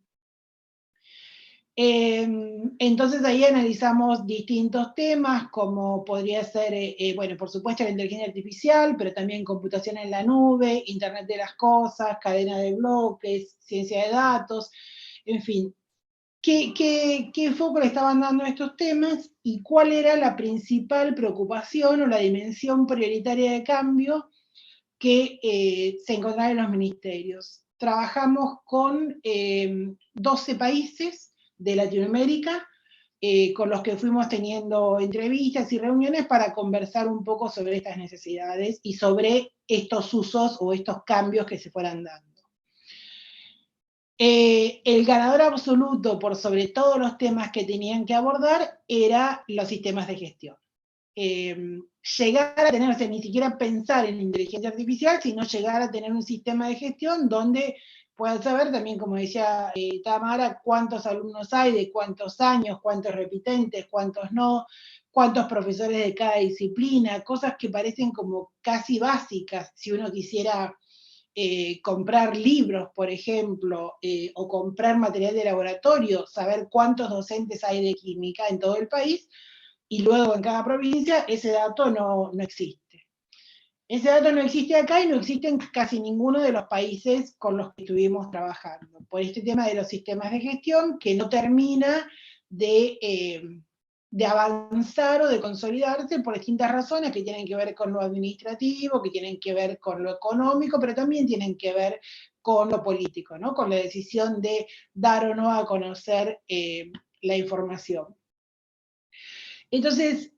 Entonces ahí analizamos distintos temas, como podría ser, bueno, por supuesto la inteligencia artificial, pero también computación en la nube, Internet de las cosas, cadena de bloques, ciencia de datos, en fin. ¿Qué foco le estaban dando a estos temas y cuál era la principal preocupación o la dimensión prioritaria de cambio que se encontraba en los ministerios? Trabajamos con 12 países de Latinoamérica, con los que fuimos teniendo entrevistas y reuniones para conversar un poco sobre estas necesidades y sobre estos usos o estos cambios que se fueran dando. El ganador absoluto por sobre todos los temas que tenían que abordar era los sistemas de gestión. Llegar a tener, o sea, ni siquiera pensar en inteligencia artificial, sino llegar a tener un sistema de gestión donde puedan saber también, como decía Tamara, cuántos alumnos hay, de cuántos años, cuántos repitentes, cuántos no, cuántos profesores de cada disciplina, cosas que parecen como casi básicas si uno quisiera comprar libros, por ejemplo, o comprar material de laboratorio, saber cuántos docentes hay de química en todo el país, y luego en cada provincia, ese dato no existe. Ese dato no existe acá y no existe en casi ninguno de los países con los que estuvimos trabajando, por este tema de los sistemas de gestión que no termina de avanzar o de consolidarse por distintas razones que tienen que ver con lo administrativo, que tienen que ver con lo económico, pero también tienen que ver con lo político, ¿no? Con la decisión de dar o no a conocer la información. Entonces,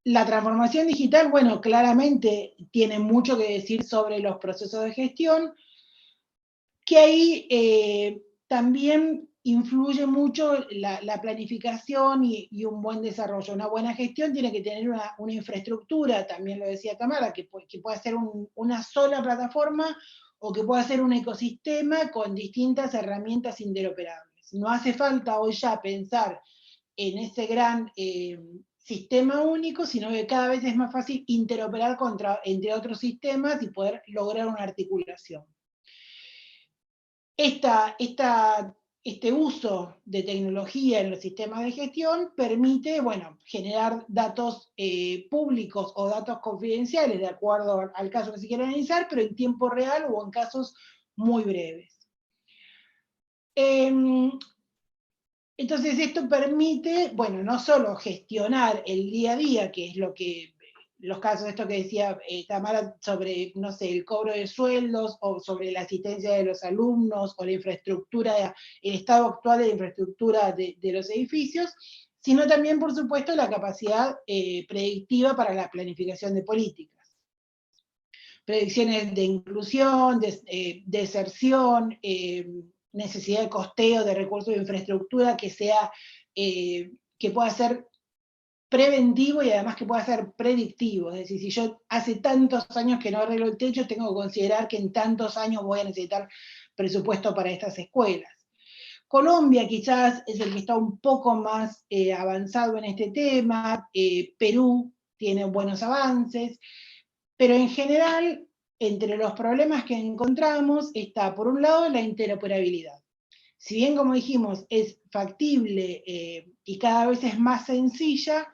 la transformación digital, bueno, claramente tiene mucho que decir sobre los procesos de gestión, que ahí también influye mucho la planificación y un buen desarrollo. Una buena gestión tiene que tener una infraestructura, también lo decía Tamara, que pueda ser una sola plataforma o que pueda ser un ecosistema con distintas herramientas interoperables. No hace falta hoy ya pensar en ese gran sistema único, sino que cada vez es más fácil interoperar entre otros sistemas y poder lograr una articulación. Este uso de tecnología en los sistemas de gestión permite, bueno, generar datos públicos o datos confidenciales de acuerdo al caso que se quiera analizar, pero en tiempo real o en casos muy breves. Entonces esto permite, bueno, no solo gestionar el día a día, que es lo que, los casos de esto que decía Tamara sobre, no sé, el cobro de sueldos, o sobre la asistencia de los alumnos, o la infraestructura, el estado actual de la infraestructura de los edificios, sino también, por supuesto, la capacidad predictiva para la planificación de políticas. Predicciones de inclusión, deserción, necesidad de costeo de recursos de infraestructura que pueda ser preventivo y además que pueda ser predictivo. Es decir, si yo hace tantos años que no arreglo el techo, tengo que considerar que en tantos años voy a necesitar presupuesto para estas escuelas. Colombia quizás es el que está un poco más avanzado en este tema, Perú tiene buenos avances, pero en general, entre los problemas que encontramos está, por un lado, la interoperabilidad. Si bien, como dijimos, es factible y cada vez es más sencilla,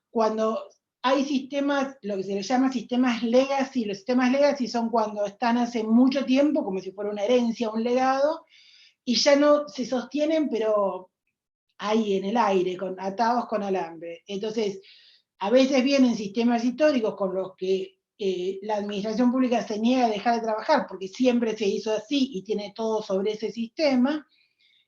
cuando hay sistemas, lo que se les llama sistemas legacy, los sistemas legacy son cuando están hace mucho tiempo, como si fuera una herencia, un legado, y ya no se sostienen, pero ahí en el aire, atados con alambre. Entonces, a veces vienen sistemas históricos con los que la administración pública se niega a dejar de trabajar porque siempre se hizo así y tiene todo sobre ese sistema,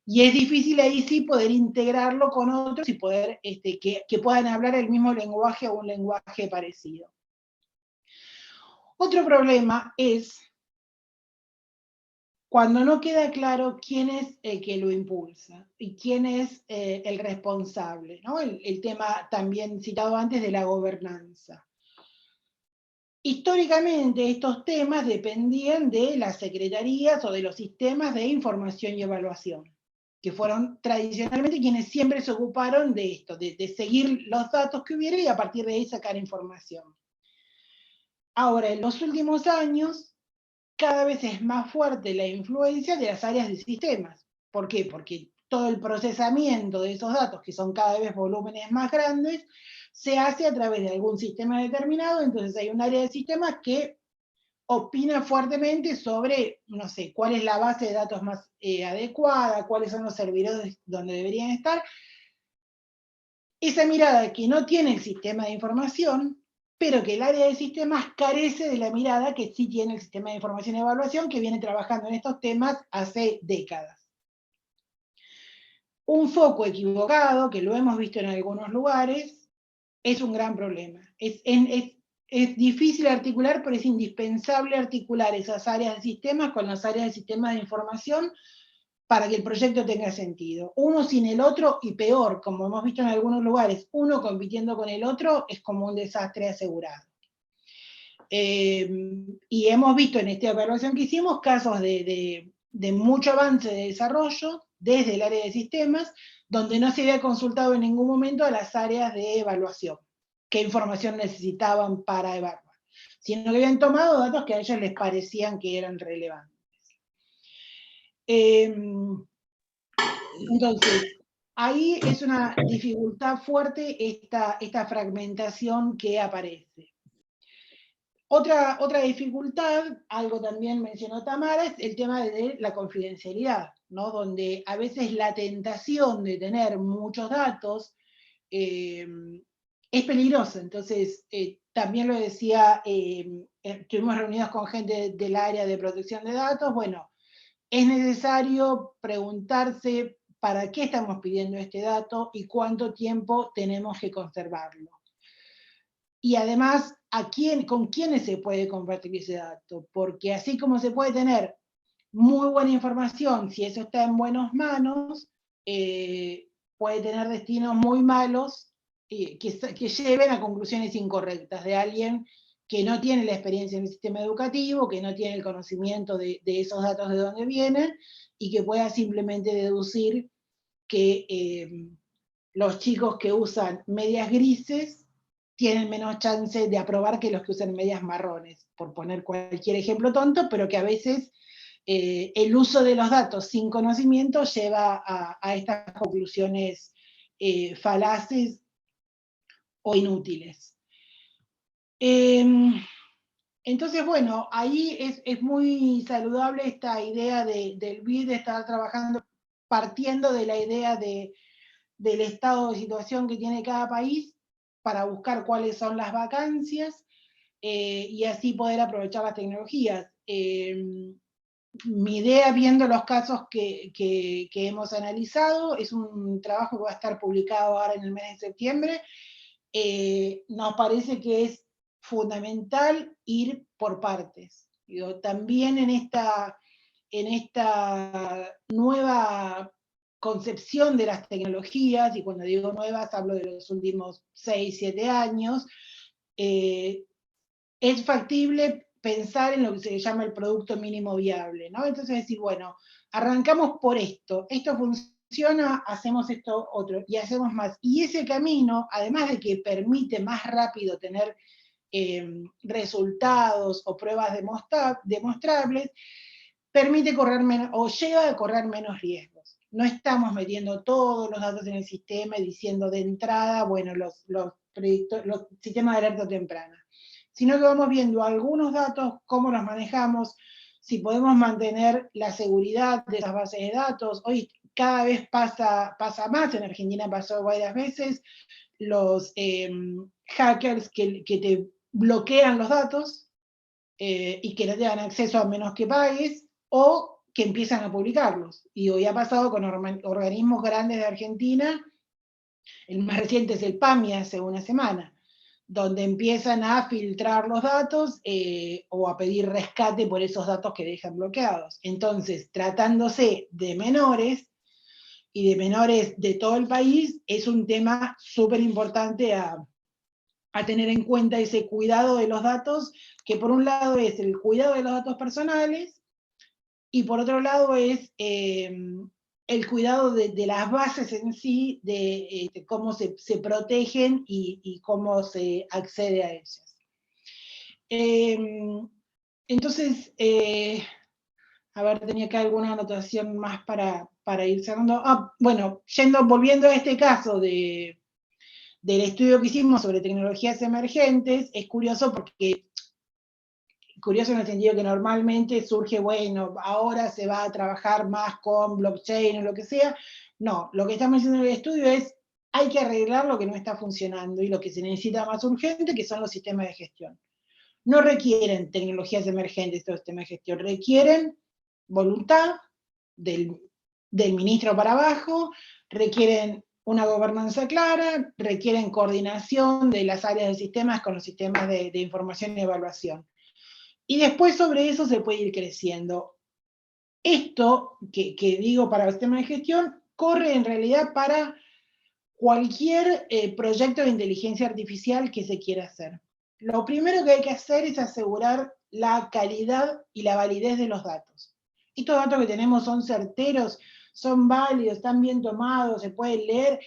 y es difícil ahí sí poder integrarlo con otros y poder que puedan hablar el mismo lenguaje o un lenguaje parecido. Otro problema es cuando no queda claro quién es el que lo impulsa y quién es el responsable, ¿no? El tema también citado antes de la gobernanza. Históricamente estos temas dependían de las secretarías o de los sistemas de información y evaluación. que fueron tradicionalmente quienes siempre se ocuparon de esto, de seguir los datos que hubiera y a partir de ahí sacar información. Ahora, en los últimos años, cada vez es más fuerte la influencia de las áreas de sistemas. ¿Por qué? Porque todo el procesamiento de esos datos, que son cada vez volúmenes más grandes, se hace a través de algún sistema determinado, entonces hay un área de sistemas que opina fuertemente sobre, no sé, cuál es la base de datos más adecuada, cuáles son los servidores donde deberían estar. Esa mirada que no tiene el sistema de información, pero que el área de sistemas carece de la mirada que sí tiene el sistema de información y evaluación, que viene trabajando en estos temas hace décadas. Un foco equivocado, que lo hemos visto en algunos lugares, es un gran problema. Es difícil articular, pero es indispensable articular esas áreas de sistemas con las áreas de sistemas de información para que el proyecto tenga sentido. Uno sin el otro, y peor, como hemos visto en algunos lugares, uno compitiendo con el otro, es como un desastre asegurado. Y hemos visto en esta evaluación que hicimos casos de mucho avance de desarrollo desde el área de sistemas, donde no se había consultado en ningún momento a las áreas de evaluación, qué información necesitaban para evaluar, sino que habían tomado datos que a ellos les parecían que eran relevantes. Entonces, ahí es una dificultad fuerte esta fragmentación que aparece. Otra dificultad, algo también mencionó Tamara, es el tema de la confidencialidad, ¿no? Donde a veces la tentación de tener muchos datos es peligrosa. Entonces, también lo decía, estuvimos reunidos con gente del área de protección de datos. Bueno, es necesario preguntarse para qué estamos pidiendo este dato y cuánto tiempo tenemos que conservarlo. Y además, con quiénes se puede compartir ese dato, porque así como se puede tener muy buena información, si eso está en buenas manos, puede tener destinos muy malos que lleven a conclusiones incorrectas de alguien que no tiene la experiencia en el sistema educativo, que no tiene el conocimiento de esos datos de dónde vienen, y que pueda simplemente deducir que los chicos que usan medias grises tienen menos chance de aprobar que los que usan medias marrones, por poner cualquier ejemplo tonto, pero que a veces el uso de los datos sin conocimiento lleva a estas conclusiones falaces o inútiles. Entonces, bueno, ahí es muy saludable esta idea del BID de estar trabajando, partiendo de la idea del estado de situación que tiene cada país, para buscar cuáles son las vacancias y así poder aprovechar las tecnologías. Mi idea, viendo los casos que hemos analizado, es un trabajo que va a estar publicado ahora en el mes de septiembre. Nos parece que es fundamental ir por partes. Digo, también en esta nueva concepción de las tecnologías, y cuando digo nuevas hablo de los últimos 6, 7 años, es factible pensar en lo que se llama el producto mínimo viable, ¿no? Entonces decir, bueno, arrancamos por esto funciona, hacemos esto otro, y hacemos más. Y ese camino, además de que permite más rápido tener resultados o pruebas demostrables, permite correr menos, o lleva a correr menos riesgos. No estamos metiendo todos los datos en el sistema y diciendo de entrada, bueno, los sistemas de alerta temprana, sino que vamos viendo algunos datos, cómo los manejamos, si podemos mantener la seguridad de esas bases de datos. Hoy cada vez pasa más, en Argentina pasó varias veces, los hackers que te bloquean los datos y que no te dan acceso a menos que pagues, o que empiezan a publicarlos. Y hoy ha pasado con organismos grandes de Argentina, el más reciente es el PAMI hace una semana, donde empiezan a filtrar los datos o a pedir rescate por esos datos que dejan bloqueados. Entonces, tratándose de menores, y de menores de todo el país, es un tema súper importante a tener en cuenta, ese cuidado de los datos, que por un lado es el cuidado de los datos personales, y por otro lado es el cuidado de las bases en sí, de cómo se protegen y cómo se accede a ellas. Entonces, a ver, tenía acá alguna anotación más para ir cerrando. Bueno, volviendo a este caso del estudio que hicimos sobre tecnologías emergentes, es curioso porque, curioso en el sentido que normalmente surge, bueno, ahora se va a trabajar más con blockchain o lo que sea. No, lo que estamos diciendo en el estudio es, hay que arreglar lo que no está funcionando y lo que se necesita más urgente, que son los sistemas de gestión. No requieren tecnologías emergentes estos sistemas de gestión, requieren voluntad del ministro para abajo, requieren una gobernanza clara, requieren coordinación de las áreas del sistema con los sistemas de información y evaluación. Y después sobre eso se puede ir creciendo. Esto que digo para el sistema de gestión corre en realidad para cualquier proyecto de inteligencia artificial que se quiera hacer. Lo primero que hay que hacer es asegurar la calidad y la validez de los datos. Estos datos que tenemos son certeros, son válidos, están bien tomados, se pueden leer.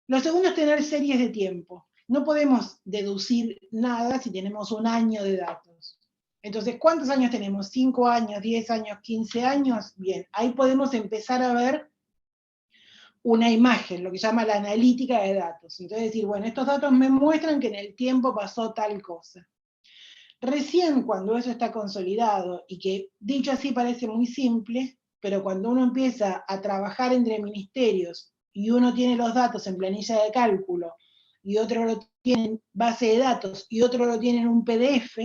Lo segundo es tener series de tiempo. No podemos deducir nada si tenemos un año de datos. Entonces, ¿cuántos años tenemos? ¿5 años, 10 años, 15 años? Bien, ahí podemos empezar a ver una imagen, lo que se llama la analítica de datos. Entonces decir, bueno, estos datos me muestran que en el tiempo pasó tal cosa. Recién cuando eso está consolidado, y que dicho así parece muy simple, pero cuando uno empieza a trabajar entre ministerios y uno tiene los datos en planilla de cálculo, y otro lo tiene en base de datos, y otro lo tiene en un PDF,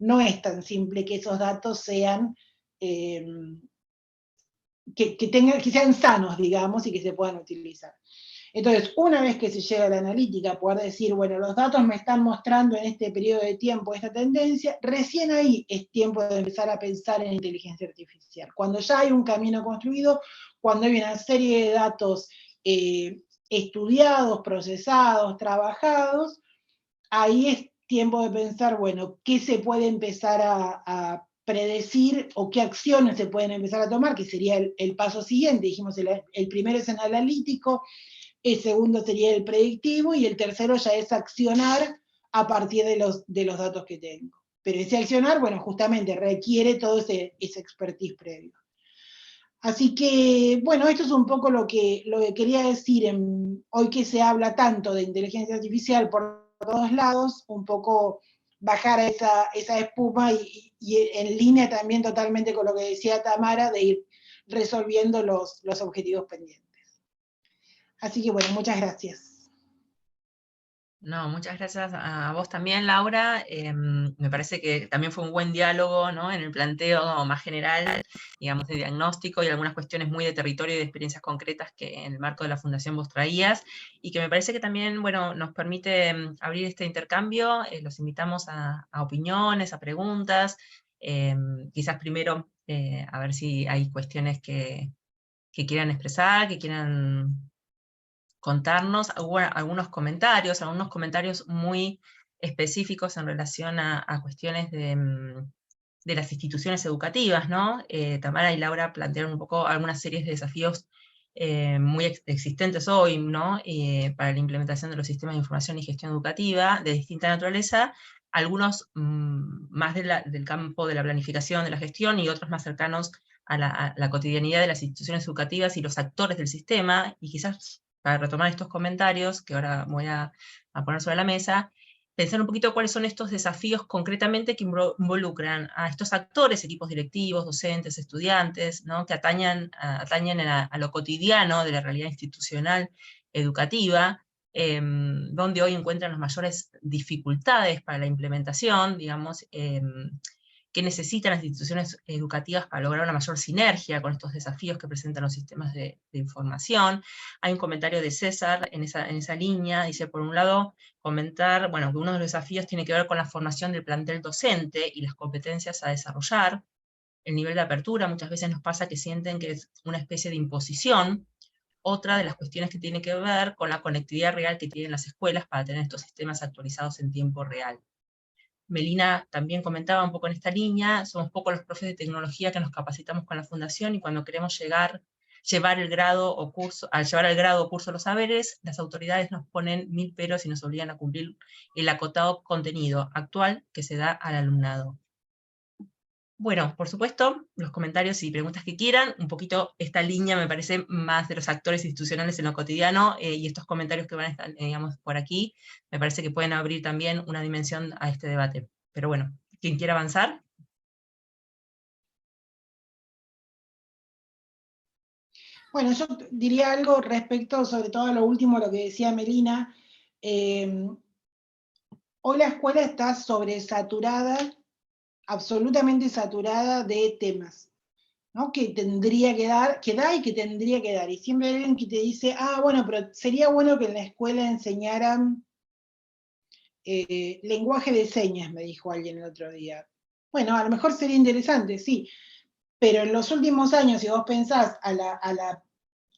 no es tan simple que esos datos sean que sean sanos, digamos, y que se puedan utilizar. Entonces, una vez que se llega a la analítica, poder decir, bueno, los datos me están mostrando en este periodo de tiempo esta tendencia, recién ahí es tiempo de empezar a pensar en inteligencia artificial. Cuando ya hay un camino construido, cuando hay una serie de datos estudiados, procesados, trabajados, ahí es tiempo de pensar, bueno, qué se puede empezar a predecir o qué acciones se pueden empezar a tomar, que sería el paso siguiente. Dijimos, el primero es el analítico, el segundo sería el predictivo y el tercero ya es accionar a partir de los datos que tengo. Pero ese accionar, bueno, justamente requiere todo ese expertise previo. Así que, bueno, esto es un poco lo que quería decir hoy que se habla tanto de inteligencia artificial por todos lados, un poco bajar esa espuma y en línea también totalmente con lo que decía Tamara, de ir resolviendo los objetivos pendientes. Así que bueno, muchas gracias. No, muchas gracias a vos también, Laura. Me parece que también fue un buen diálogo, ¿no?, en el planteo más general, digamos, de diagnóstico y algunas cuestiones muy de territorio y de experiencias concretas que en el marco de la Fundación vos traías, y que me parece que también, bueno, nos permite abrir este intercambio. Los invitamos a opiniones, a preguntas. Quizás primero, a ver si hay cuestiones que quieran expresar, que quieran contarnos. Hubo algunos comentarios muy específicos en relación a cuestiones de las instituciones educativas, ¿no? Tamara y Laura plantearon un poco algunas series de desafíos muy existentes hoy, ¿no?, para la implementación de los sistemas de información y gestión educativa de distinta naturaleza, algunos más del campo de la planificación, de la gestión, y otros más cercanos a la cotidianidad de las instituciones educativas y los actores del sistema. Y quizás, para retomar estos comentarios, que ahora voy a poner sobre la mesa, pensar un poquito cuáles son estos desafíos concretamente que involucran a estos actores, equipos directivos, docentes, estudiantes, ¿no?, que atañen a lo cotidiano de la realidad institucional educativa, donde hoy encuentran las mayores dificultades para la implementación, digamos, que necesitan las instituciones educativas para lograr una mayor sinergia con estos desafíos que presentan los sistemas de información. Hay un comentario de César en esa línea, dice, por un lado, comentar, bueno, que uno de los desafíos tiene que ver con la formación del plantel docente y las competencias a desarrollar. El nivel de apertura muchas veces nos pasa que sienten que es una especie de imposición. Otra de las cuestiones que tiene que ver con la conectividad real que tienen las escuelas para tener estos sistemas actualizados en tiempo real. Melina también comentaba un poco en esta línea, somos pocos los profes de tecnología que nos capacitamos con la Fundación, y cuando queremos llegar llevar el grado o curso, al llevar el grado o curso de los saberes, las autoridades nos ponen 1000 peros y nos obligan a cumplir el acotado contenido actual que se da al alumnado. Bueno, por supuesto, los comentarios y preguntas que quieran, un poquito esta línea me parece más de los actores institucionales en lo cotidiano, y estos comentarios que van a estar, digamos, por aquí, me parece que pueden abrir también una dimensión a este debate. Pero bueno, quien quiera avanzar. Bueno, yo diría algo respecto, sobre todo a lo último, lo que decía Melina. Hoy la escuela está sobresaturada, absolutamente saturada de temas, ¿no? Que tendría que dar, que da y que tendría que dar. Y siempre hay alguien que te dice, ah, bueno, pero sería bueno que en la escuela enseñaran lenguaje de señas, me dijo alguien el otro día. Bueno, a lo mejor sería interesante, sí, pero en los últimos años, si vos pensás a la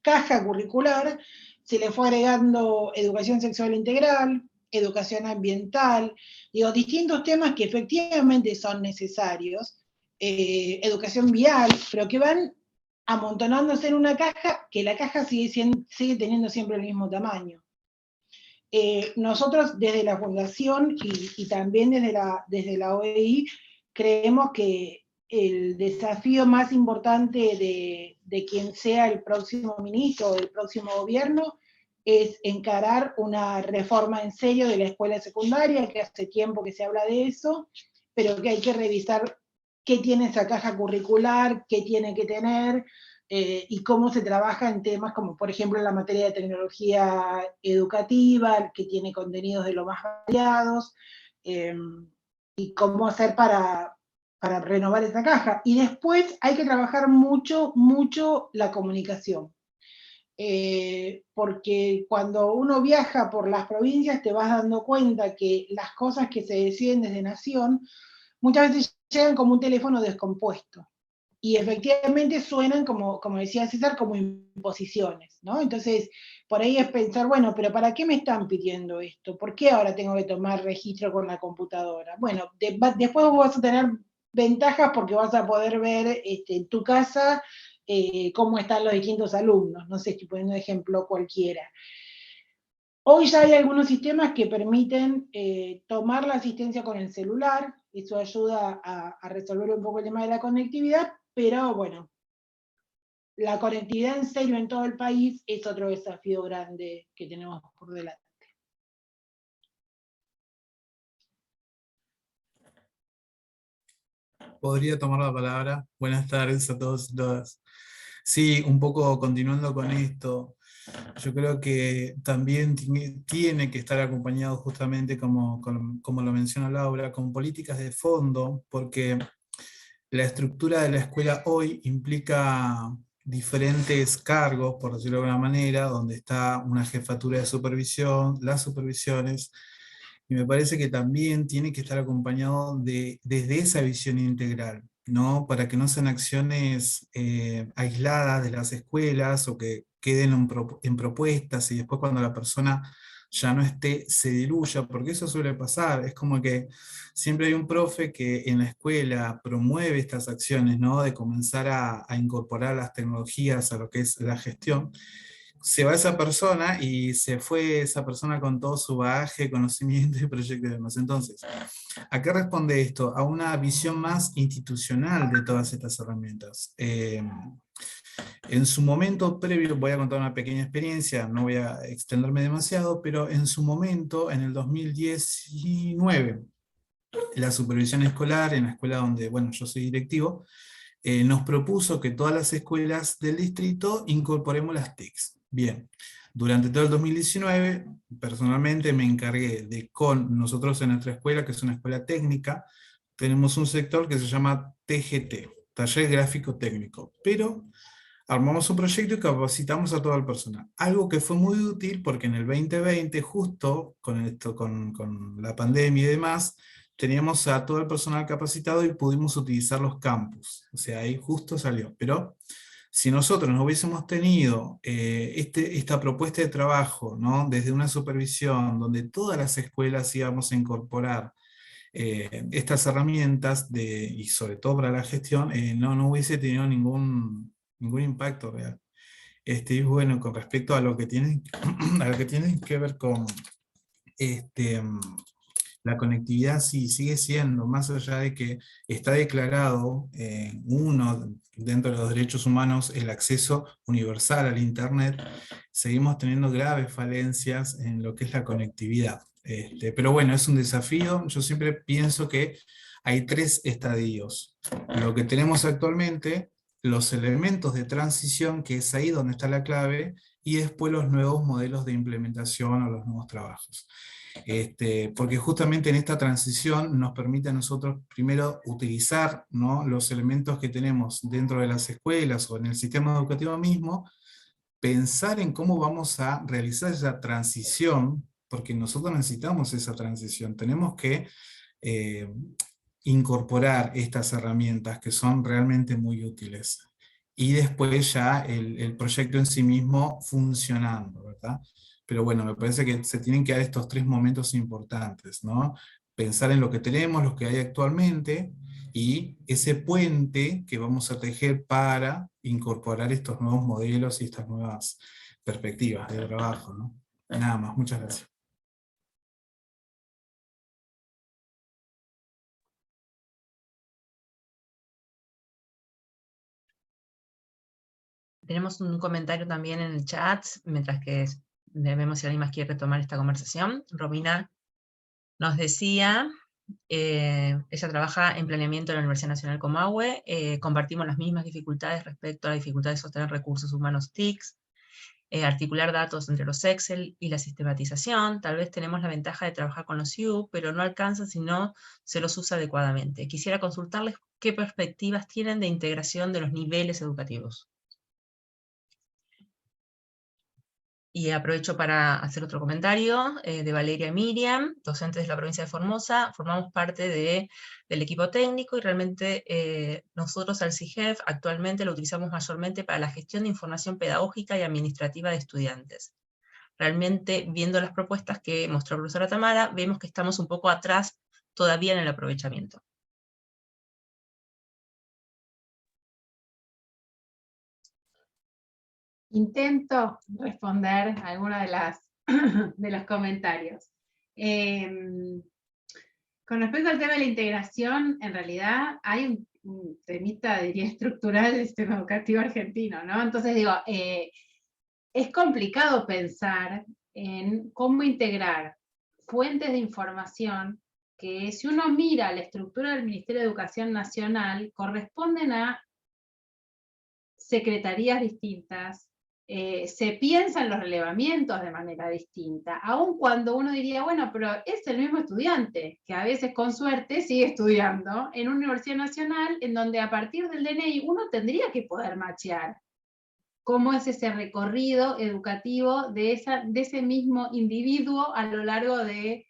caja curricular, se le fue agregando educación sexual integral, educación ambiental, digo, distintos temas que efectivamente son necesarios, educación vial, pero que van amontonándose en una caja, que la caja sigue teniendo siempre el mismo tamaño. Nosotros desde la Fundación y también desde la OEI creemos que el desafío más importante de quien sea el próximo ministro o del próximo gobierno es encarar una reforma en serio de la escuela secundaria, que hace tiempo que se habla de eso, pero que hay que revisar qué tiene esa caja curricular, qué tiene que tener, y cómo se trabaja en temas como, por ejemplo, la materia de tecnología educativa, que tiene contenidos de lo más variados, y cómo hacer para renovar esa caja. Y después hay que trabajar mucho, mucho la comunicación. Porque cuando uno viaja por las provincias te vas dando cuenta que las cosas que se deciden desde Nación muchas veces llegan como un teléfono descompuesto. Y efectivamente suenan, como decía César, como imposiciones, ¿no? Entonces, por ahí es pensar, bueno, pero ¿para qué me están pidiendo esto? ¿Por qué ahora tengo que tomar registro con la computadora? Bueno, después vos vas a tener ventajas porque vas a poder ver en tu casa cómo están los distintos alumnos, no sé, estoy poniendo un ejemplo cualquiera. Hoy ya hay algunos sistemas que permiten tomar la asistencia con el celular, eso ayuda a resolver un poco el tema de la conectividad, pero bueno, la conectividad en serio en todo el país es otro desafío grande que tenemos por delante. Podría tomar la palabra. Buenas tardes a todos y todas. Sí, un poco continuando con esto, yo creo que también tiene que estar acompañado justamente, como lo menciona Laura, con políticas de fondo, porque la estructura de la escuela hoy implica diferentes cargos, por decirlo de alguna manera, donde está una jefatura de supervisión, las supervisiones, y me parece que también tiene que estar acompañado desde esa visión integral, ¿no? Para que no sean acciones aisladas de las escuelas o que queden en propuestas y después cuando la persona ya no esté, se diluya, porque eso suele pasar. Es como que siempre hay un profe que en la escuela promueve estas acciones, ¿no? De comenzar a incorporar las tecnologías a lo que es la gestión. Se va esa persona y se fue esa persona con todo su bagaje, conocimiento y proyectos y demás. Entonces, ¿a qué responde esto? A una visión más institucional de todas estas herramientas. En su momento previo, voy a contar una pequeña experiencia, no voy a extenderme demasiado, pero en su momento, en el 2019, la supervisión escolar, en la escuela donde, bueno, yo soy directivo, nos propuso que todas las escuelas del distrito incorporemos las TICs. Bien, durante todo el 2019, personalmente me encargué de, con nosotros en nuestra escuela, que es una escuela técnica, tenemos un sector que se llama TGT, Taller Gráfico Técnico, pero armamos un proyecto y capacitamos a todo el personal. Algo que fue muy útil porque en el 2020, justo con la pandemia y demás, teníamos a todo el personal capacitado y pudimos utilizar los campus. O sea, ahí justo salió. Pero si nosotros no hubiésemos tenido esta propuesta de trabajo, ¿no? Desde una supervisión donde todas las escuelas íbamos a incorporar estas herramientas y sobre todo para la gestión, no hubiese tenido ningún impacto real. Y bueno, con respecto a lo que tiene, a lo que tiene que ver con la conectividad, sí sigue siendo, más allá de que está declarado uno dentro de los derechos humanos el acceso universal al Internet, seguimos teniendo graves falencias en lo que es la conectividad. Pero bueno, es un desafío. Yo siempre pienso que hay 3 estadios. Lo que tenemos actualmente, los elementos de transición, que es ahí donde está la clave, y después los nuevos modelos de implementación o los nuevos trabajos. Porque justamente en esta transición nos permite a nosotros primero utilizar, ¿no?, los elementos que tenemos dentro de las escuelas o en el sistema educativo mismo, pensar en cómo vamos a realizar esa transición, porque nosotros necesitamos esa transición, tenemos que incorporar estas herramientas que son realmente muy útiles, y después ya el proyecto en sí mismo funcionando, ¿verdad? Pero bueno, me parece que se tienen que dar estos 3 momentos importantes, ¿no? Pensar en lo que tenemos, lo que hay actualmente, y ese puente que vamos a tejer para incorporar estos nuevos modelos y estas nuevas perspectivas de trabajo, ¿no? Nada más, muchas gracias. Tenemos un comentario también en el chat, mientras que vemos si alguien más quiere retomar esta conversación. Romina nos decía, ella trabaja en planeamiento de la Universidad Nacional Comahue, compartimos las mismas dificultades respecto a la dificultad de sostener recursos humanos TICs, articular datos entre los Excel y la sistematización. Tal vez tenemos la ventaja de trabajar con los SIU, pero no alcanza si no se los usa adecuadamente. Quisiera consultarles qué perspectivas tienen de integración de los niveles educativos. Y aprovecho para hacer otro comentario de Valeria y Miriam, docentes de la provincia de Formosa. Formamos parte del equipo técnico y realmente nosotros al CIGEF actualmente lo utilizamos mayormente para la gestión de información pedagógica y administrativa de estudiantes. Realmente, viendo las propuestas que mostró la profesora Tamara, vemos que estamos un poco atrás todavía en el aprovechamiento. Intento responder a algunos de los comentarios. Con respecto al tema de la integración, en realidad hay un temita, diría, estructural del sistema educativo argentino, ¿no? Entonces digo, es complicado pensar en cómo integrar fuentes de información que, si uno mira la estructura del Ministerio de Educación Nacional, corresponden a secretarías distintas, se piensan los relevamientos de manera distinta, aun cuando uno diría, bueno, pero es el mismo estudiante, que a veces con suerte sigue estudiando en una universidad nacional, en donde a partir del DNI uno tendría que poder machear cómo es ese recorrido educativo de ese mismo individuo a lo largo de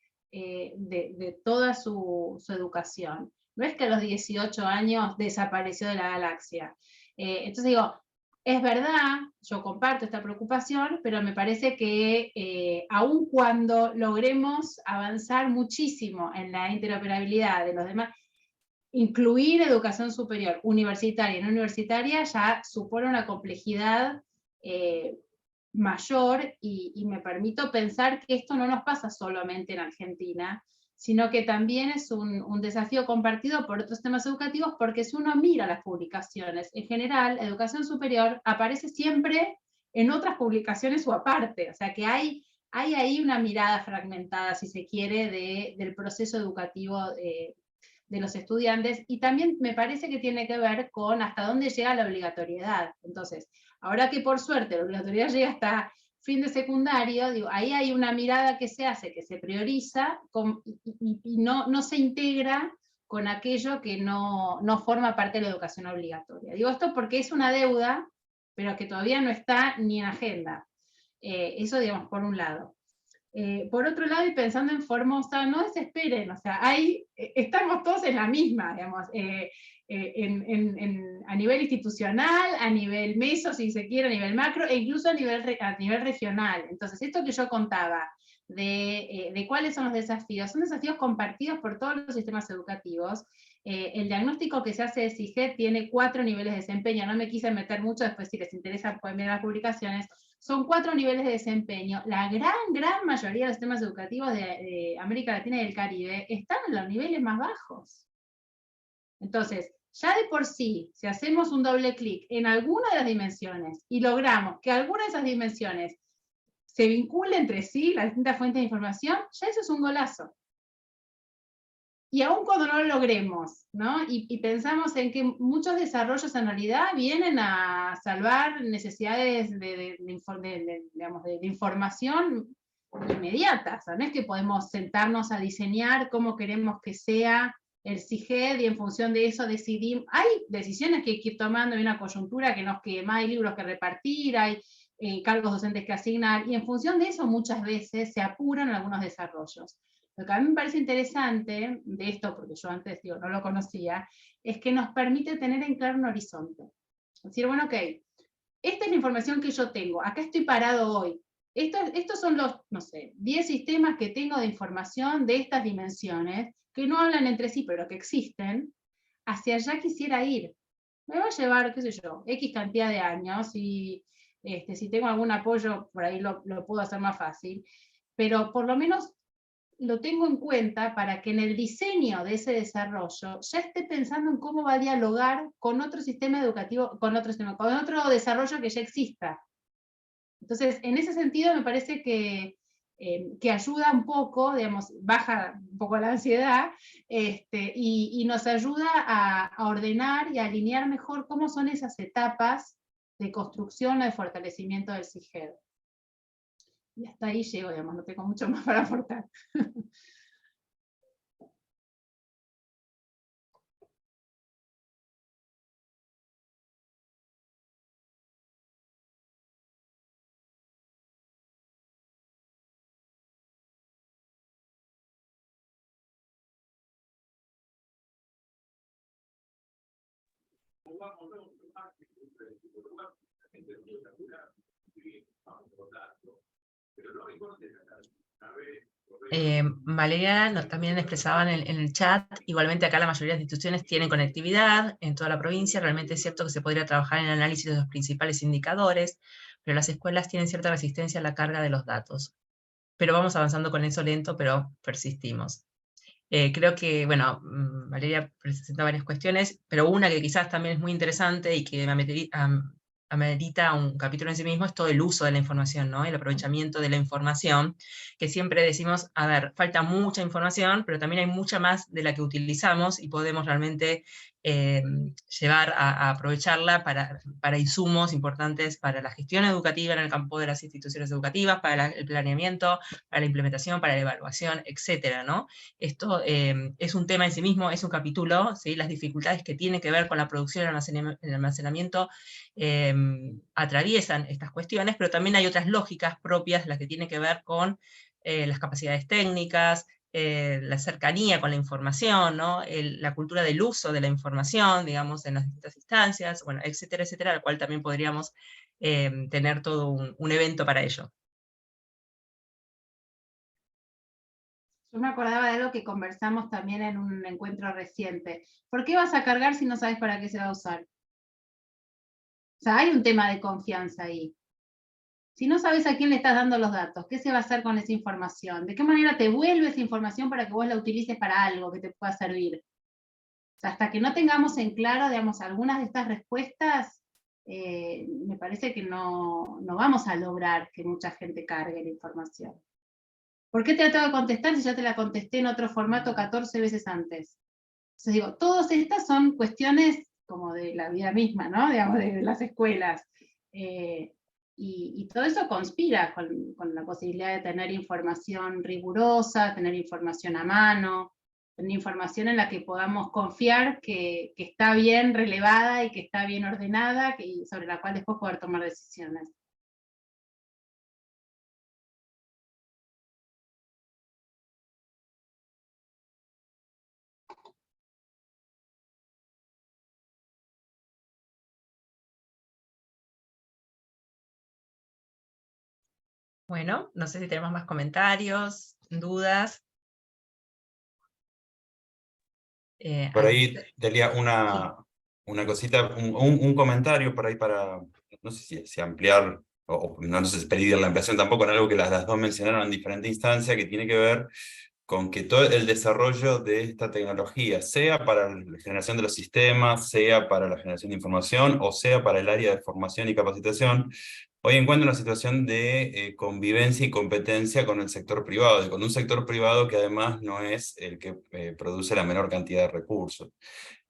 toda su educación. No es que a los 18 años desapareció de la galaxia. Entonces digo, es verdad, yo comparto esta preocupación, pero me parece que aun cuando logremos avanzar muchísimo en la interoperabilidad de los demás, incluir educación superior, universitaria y no universitaria, ya supone una complejidad mayor, y me permito pensar que esto no nos pasa solamente en Argentina, sino que también es un desafío compartido por otros temas educativos, porque si uno mira las publicaciones, en general, educación superior aparece siempre en otras publicaciones o aparte, o sea que hay ahí una mirada fragmentada, si se quiere, del proceso educativo de los estudiantes, y también me parece que tiene que ver con hasta dónde llega la obligatoriedad. Entonces, ahora que por suerte la obligatoriedad llega hasta fin de secundario, digo, ahí hay una mirada que se hace, que se prioriza, y no se integra con aquello que no forma parte de la educación obligatoria. Digo esto porque es una deuda, pero que todavía no está ni en agenda. Eso, digamos, por un lado. Por otro lado, y pensando en Formosa, no desesperen, o sea, estamos todos en la misma, digamos, a nivel institucional, a nivel meso, si se quiere, a nivel macro, e incluso a nivel regional. Entonces, esto que yo contaba, de cuáles son los desafíos, son desafíos compartidos por todos los sistemas educativos, el diagnóstico que se hace de SIGED tiene 4 niveles de desempeño, no me quise meter mucho, después si les interesa pueden ver las publicaciones, son 4 niveles de desempeño. La gran mayoría de los sistemas educativos de América Latina y del Caribe están en los niveles más bajos. Entonces, ya de por sí, si hacemos un doble clic en alguna de las dimensiones y logramos que alguna de esas dimensiones se vincule entre sí, las distintas fuentes de información, ya eso es un golazo. Y aún cuando no lo logremos, ¿no? Y pensamos en que muchos desarrollos en realidad vienen a salvar necesidades de información inmediata. O sea, no es que podemos sentarnos a diseñar cómo queremos que sea el SIGED y en función de eso decidimos. Hay decisiones que hay que ir tomando, hay una coyuntura que nos quema, hay libros que repartir, hay cargos docentes que asignar, y en función de eso muchas veces se apuran algunos desarrollos. Lo que a mí me parece interesante de esto, porque yo antes no lo conocía, es que nos permite tener en claro un horizonte. Es decir, bueno, ok, esta es la información que yo tengo, acá estoy parado hoy. Estos son los, no sé, 10 sistemas que tengo de información de estas dimensiones, que no hablan entre sí, pero que existen. Hacia allá quisiera ir. Me va a llevar, qué sé yo, X cantidad de años, y si tengo algún apoyo, por ahí lo puedo hacer más fácil, pero por lo menos lo tengo en cuenta para que en el diseño de ese desarrollo ya esté pensando en cómo va a dialogar con otro sistema educativo, con otro desarrollo que ya exista. Entonces, en ese sentido me parece que ayuda un poco, digamos, baja un poco la ansiedad, y nos ayuda a ordenar y a alinear mejor cómo son esas etapas de construcción o de fortalecimiento del SIGED. Y hasta ahí llego, digamos, no tengo mucho más para aportar. Valeria también expresaba en el chat, igualmente acá la mayoría de las instituciones tienen conectividad en toda la provincia, realmente es cierto que se podría trabajar en el análisis de los principales indicadores, pero las escuelas tienen cierta resistencia a la carga de los datos. Pero vamos avanzando con eso lento, pero persistimos. Creo que, bueno, Valeria presenta varias cuestiones, pero una que quizás también es muy interesante y que amerita un capítulo en sí mismo es todo el uso de la información, ¿no? El aprovechamiento de la información, que siempre decimos, a ver, falta mucha información, pero también hay mucha más de la que utilizamos y podemos realmente llevar a aprovecharla para insumos importantes para la gestión educativa en el campo de las instituciones educativas, para el planeamiento, para la implementación, para la evaluación, etcétera, ¿no? Esto es un tema en sí mismo, es un capítulo, ¿sí? Las dificultades que tienen que ver con la producción y el almacenamiento atraviesan estas cuestiones, pero también hay otras lógicas propias, las que tienen que ver con las capacidades técnicas, la cercanía con la información, ¿no? La cultura del uso de la información, digamos, en las distintas instancias, bueno, etcétera, etcétera, al cual también podríamos tener todo un evento para ello. Yo me acordaba de algo que conversamos también en un encuentro reciente. ¿Por qué vas a cargar si no sabes para qué se va a usar? O sea, hay un tema de confianza ahí. Si no sabes a quién le estás dando los datos, ¿qué se va a hacer con esa información? ¿De qué manera te vuelve esa información para que vos la utilices para algo que te pueda servir? O sea, hasta que no tengamos en claro, digamos, algunas de estas respuestas, me parece que no vamos a lograr que mucha gente cargue la información. ¿Por qué te la tengo que contestar si ya te la contesté en otro formato 14 veces antes? Entonces digo, todas estas son cuestiones como de la vida misma, ¿no? Digamos, de las escuelas. Y todo eso conspira con la posibilidad de tener información rigurosa, tener información a mano, tener información en la que podamos confiar que está bien relevada y que está bien ordenada, y sobre la cual después poder tomar decisiones. Bueno, no sé si tenemos más comentarios, dudas. Por ahí, Delia, una cosita, un comentario por ahí para, no sé si ampliar, o no sé si pedir la ampliación tampoco en algo que las dos mencionaron en diferente instancia, que tiene que ver con que todo el desarrollo de esta tecnología, sea para la generación de los sistemas, sea para la generación de información, o sea para el área de formación y capacitación, hoy encuentra una situación de convivencia y competencia con el sector privado, y con un sector privado que además no es el que produce la menor cantidad de recursos.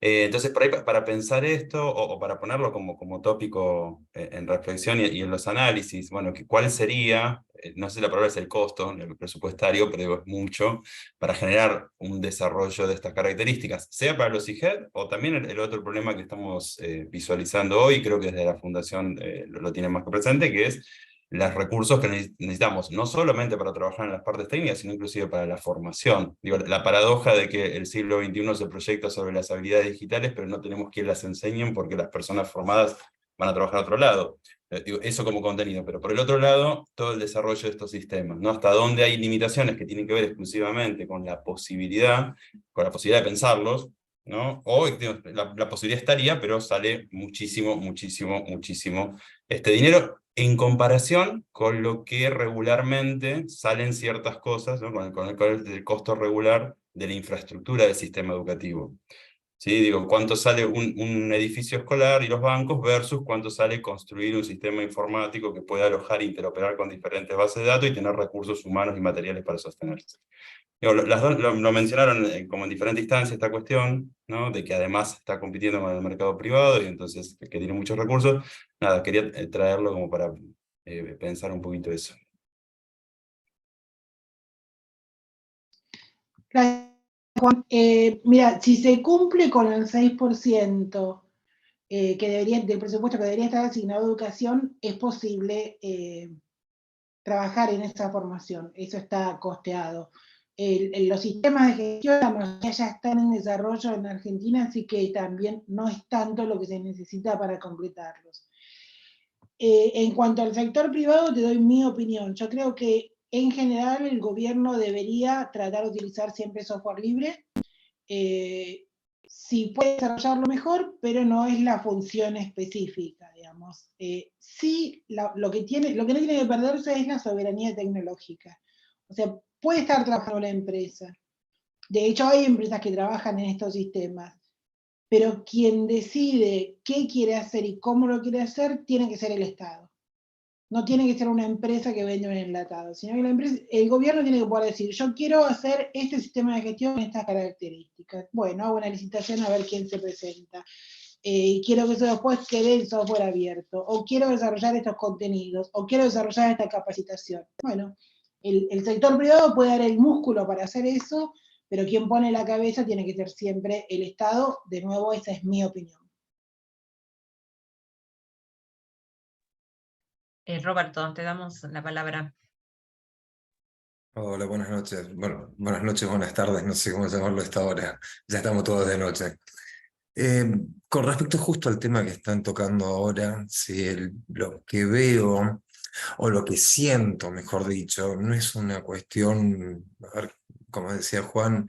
Entonces, por ahí, para pensar esto, o para ponerlo como tópico en reflexión y en los análisis, bueno, ¿cuál sería, no sé si la palabra es el costo, el presupuestario, pero digo, es mucho, para generar un desarrollo de estas características, sea para los IGED, o también el otro problema que estamos visualizando hoy, creo que desde la Fundación lo tienen más que presente, que es los recursos que necesitamos, no solamente para trabajar en las partes técnicas, sino inclusive para la formación. Digo, la paradoja de que el siglo XXI se proyecta sobre las habilidades digitales, pero no tenemos quien las enseñen porque las personas formadas van a trabajar a otro lado. Digo, eso como contenido, pero por el otro lado, todo el desarrollo de estos sistemas, ¿no? Hasta dónde hay limitaciones que tienen que ver exclusivamente con la posibilidad de pensarlos, ¿no? O digamos, la posibilidad estaría, pero sale muchísimo, muchísimo, muchísimo dinero en comparación con lo que regularmente salen ciertas cosas, ¿no? con el costo regular de la infraestructura del sistema educativo. ¿Sí? Digo, cuánto sale un edificio escolar y los bancos versus cuánto sale construir un sistema informático que pueda alojar e interoperar con diferentes bases de datos y tener recursos humanos y materiales para sostenerse. Digo, las dos lo mencionaron como en diferentes instancias esta cuestión, ¿no? De que además está compitiendo con el mercado privado y entonces que tiene muchos recursos. Nada, quería traerlo como para pensar un poquito eso. Gracias, Juan. Mira, si se cumple con el 6% del presupuesto que debería estar asignado a educación, es posible trabajar en esa formación. Eso está costeado. Los sistemas de gestión, la mayoría ya están en desarrollo en Argentina, así que también no es tanto lo que se necesita para completarlos. En cuanto al sector privado, te doy mi opinión. Yo creo que en general el gobierno debería tratar de utilizar siempre software libre. Sí puede desarrollarlo mejor, pero no es la función específica, digamos. Sí, lo que no tiene que perderse es la soberanía tecnológica. O sea, puede estar trabajando la empresa. De hecho, hay empresas que trabajan en estos sistemas. Pero quien decide qué quiere hacer y cómo lo quiere hacer, tiene que ser el Estado. No tiene que ser una empresa que vende un enlatado, sino que el gobierno tiene que poder decir, yo quiero hacer este sistema de gestión con estas características. Bueno, hago una licitación a ver quién se presenta. Quiero que eso después quede el software abierto, o quiero desarrollar estos contenidos, o quiero desarrollar esta capacitación. Bueno, el sector privado puede dar el músculo para hacer eso, pero quien pone la cabeza tiene que ser siempre el Estado. De nuevo, esa es mi opinión. Roberto, te damos la palabra. Hola, buenas noches. Bueno, buenas noches, buenas tardes, no sé cómo llamarlo a esta hora. Ya estamos todos de noche. Con respecto justo al tema que están tocando ahora, si lo que veo, o lo que siento, mejor dicho, no es una cuestión, a ver, como decía Juan,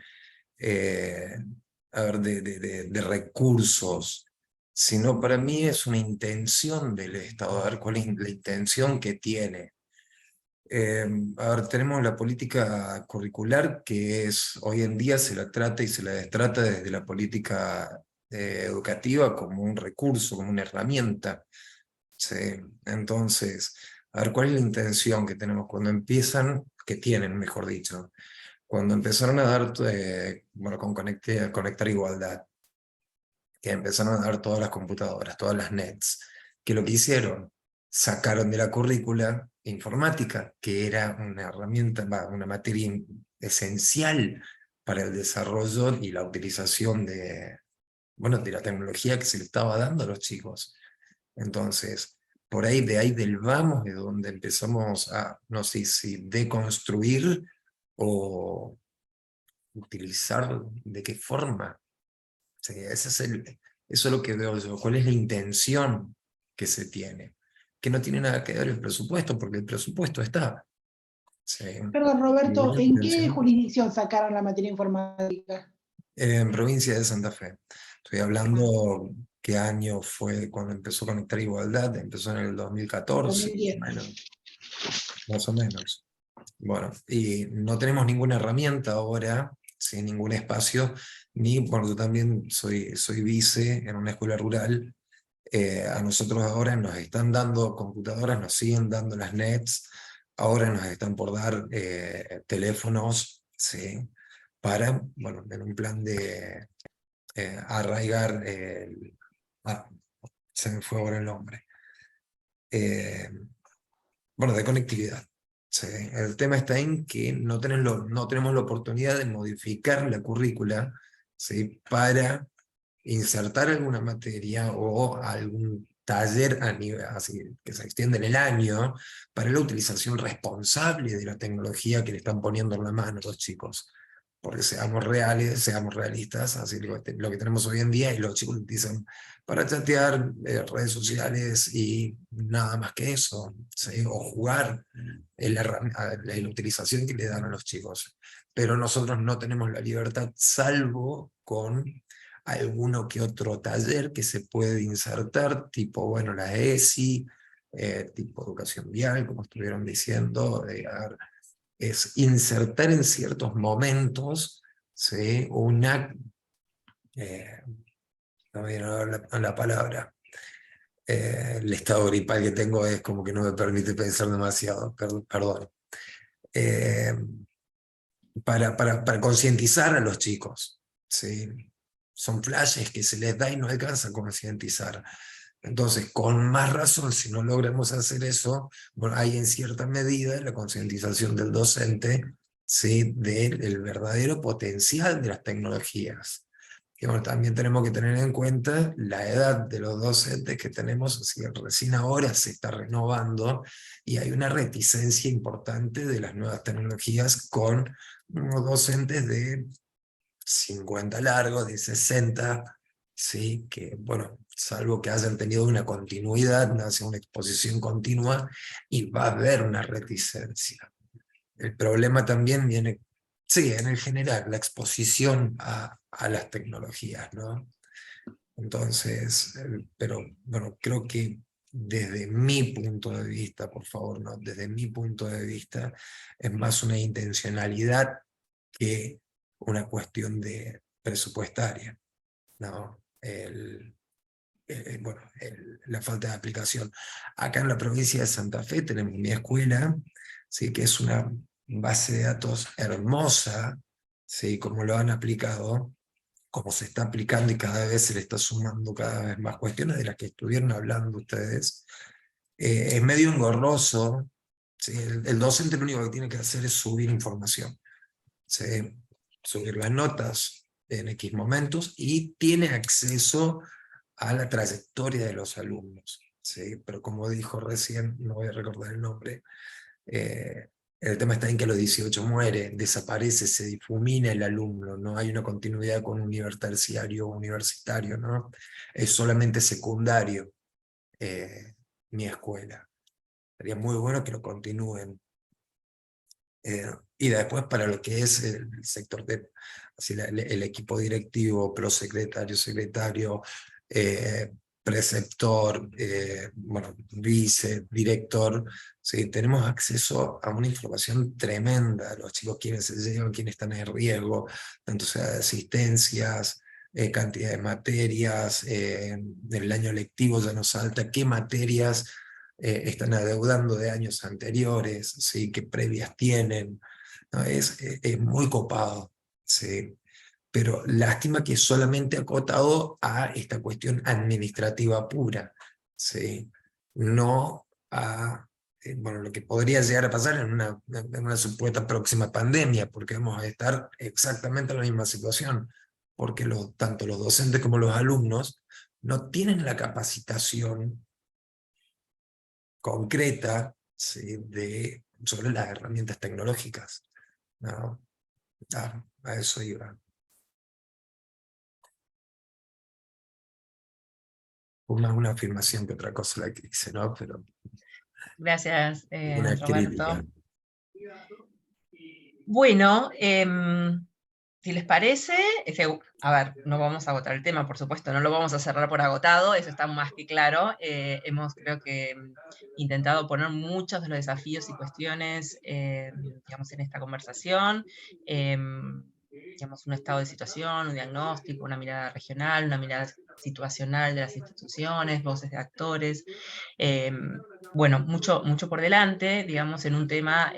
a ver, de recursos, sino para mí es una intención del Estado, a ver cuál es la intención que tiene. A ver, tenemos la política curricular que hoy en día se la trata y se la destrata desde la política educativa como un recurso, como una herramienta. ¿Sí? Entonces, a ver, ¿cuál es la intención que tenemos que tienen, mejor dicho, cuando empezaron a dar, bueno, con Conectar Igualdad, que empezaron a dar todas las computadoras, todas las nets, que lo que hicieron, sacaron de la currícula informática, que era una herramienta, una materia esencial para el desarrollo y la utilización de la tecnología que se le estaba dando a los chicos. Entonces, por ahí, de ahí del vamos, de donde empezamos a, no sé si deconstruir o utilizar, de qué forma. Sí, eso es lo que veo yo. ¿Cuál es la intención que se tiene? Que no tiene nada que ver el presupuesto, porque el presupuesto está. Sí. Perdón, Roberto, ¿en qué jurisdicción sacaron la materia informática? En provincia de Santa Fe. Estoy hablando qué año fue cuando empezó Conectar Igualdad, empezó en el 2014, 2010. bueno, más o menos. Bueno, y no tenemos ninguna herramienta ahora, sin ningún espacio, ni, bueno, yo también soy vice en una escuela rural. A nosotros ahora nos están dando computadoras, nos siguen dando las nets, ahora nos están por dar teléfonos, ¿sí? Para, bueno, en un plan de arraigar, se me fue ahora el nombre, bueno, de conectividad. Sí. El tema está en que no tenemos la oportunidad de modificar la currícula, ¿sí? Para insertar alguna materia o algún taller a nivel, así, que se extiende en el año para la utilización responsable de la tecnología que le están poniendo en la mano a los chicos. Porque seamos reales, seamos realistas, así lo que tenemos hoy en día, y los chicos lo utilizan para chatear, redes sociales y nada más que eso, ¿sí? O jugar en la utilización que le dan a los chicos. Pero nosotros no tenemos la libertad, salvo con alguno que otro taller que se puede insertar, tipo, bueno, la ESI, tipo educación vial, como estuvieron diciendo, es insertar en ciertos momentos, ¿sí? No me viene la palabra, el estado gripal que tengo es como que no me permite pensar demasiado, perdón. Para concientizar a los chicos, ¿sí? Son flashes que se les da y no alcanza a concientizar. Entonces, con más razón, si no logramos hacer eso, bueno, hay en cierta medida la concientización del docente, ¿sí? Del verdadero potencial de las tecnologías. Y bueno, también tenemos que tener en cuenta la edad de los docentes que tenemos, así que recién ahora se está renovando y hay una reticencia importante de las nuevas tecnologías con unos docentes de 50 largos, de 60, ¿sí? Que, bueno, salvo que hayan tenido una continuidad, una exposición continua, y va a haber una reticencia. El problema también viene, sí, en el general, la exposición a las tecnologías, ¿no? Entonces, pero bueno, creo que desde mi punto de vista, por favor, ¿no? Desde mi punto de vista, es más una intencionalidad que una cuestión de presupuestaria, ¿no? Bueno, la falta de aplicación. Acá en la provincia de Santa Fe tenemos mi escuela, ¿sí? Que es una base de datos hermosa, ¿sí? Como lo han aplicado, como se está aplicando y cada vez se le está sumando cada vez más cuestiones de las que estuvieron hablando ustedes. Es medio engorroso, ¿sí? El docente lo único que tiene que hacer es subir información, ¿sí? Subir las notas en X momentos y tiene acceso a la trayectoria de los alumnos, ¿sí? Pero como dijo recién, no voy a recordar el nombre, el tema está en que a los 18 muere, desaparece, se difumina el alumno, no hay una continuidad con un nivel terciario o universitario, ¿no? Es solamente secundario mi escuela. Sería muy bueno que lo continúen. Y después para lo que es el sector de así el equipo directivo, prosecretario, secretario, preceptor, bueno, vice, director, ¿sí? Tenemos acceso a una información tremenda, los chicos quienes se llevan, quienes están en riesgo, tanto sea de asistencias, cantidad de materias, en el año lectivo ya nos salta qué materias están adeudando de años anteriores, ¿sí? Qué previas tienen, ¿no? Es muy copado, ¿sí? Pero lástima que es solamente acotado a esta cuestión administrativa pura, ¿sí? No a bueno, lo que podría llegar a pasar en una supuesta próxima pandemia, porque vamos a estar exactamente en la misma situación, porque tanto los docentes como los alumnos no tienen la capacitación concreta, ¿sí? Sobre las herramientas tecnológicas, ¿no? A eso iba. Más una afirmación que otra cosa la que hice, ¿no? Pero Gracias, una Roberto. crítica. Bueno, Si les parece, a ver, no vamos a agotar el tema, por supuesto, no lo vamos a cerrar por agotado, eso está más que claro. Hemos, creo que, intentado poner muchos de los desafíos y cuestiones, digamos, en esta conversación. Digamos, un estado de situación, un diagnóstico, una mirada regional, una mirada situacional de las instituciones, voces de actores. Bueno, mucho por delante, digamos, en un tema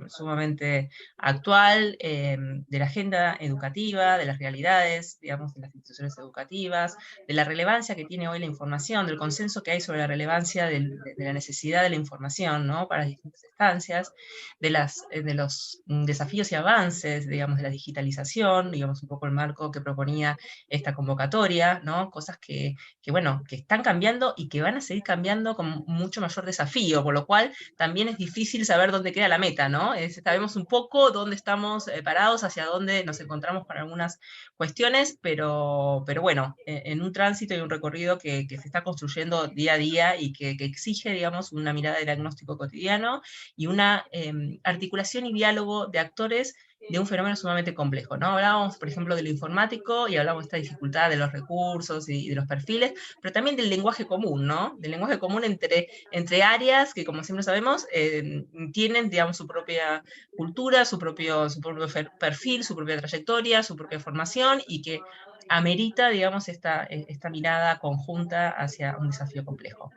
sumamente actual, de la agenda educativa, de las realidades, digamos, de las instituciones educativas, de la relevancia que tiene hoy la información, del consenso que hay sobre la relevancia de la necesidad de la información, ¿no?, para las distintas instancias, de los desafíos y avances, digamos, de la digitalización, digamos, un poco el marco que proponía esta convocatoria, ¿no?, cosas que bueno, que están cambiando y que van a seguir cambiando con mucho mayor desafío, por lo cual también es difícil saber dónde queda la meta, ¿no? Sabemos un poco dónde estamos parados, hacia dónde nos encontramos con algunas cuestiones, pero bueno, en un tránsito y un recorrido que se está construyendo día a día y que exige, digamos, una mirada de diagnóstico cotidiano y una articulación y diálogo de actores de un fenómeno sumamente complejo, ¿no? Hablábamos, por ejemplo, de lo informático y hablábamos de esta dificultad de los recursos y de los perfiles, pero también del lenguaje común, ¿no? Del lenguaje común entre áreas que, como siempre sabemos, tienen, digamos, su propia cultura, su propio perfil, su propia trayectoria, su propia formación, y que amerita, digamos, esta mirada conjunta hacia un desafío complejo.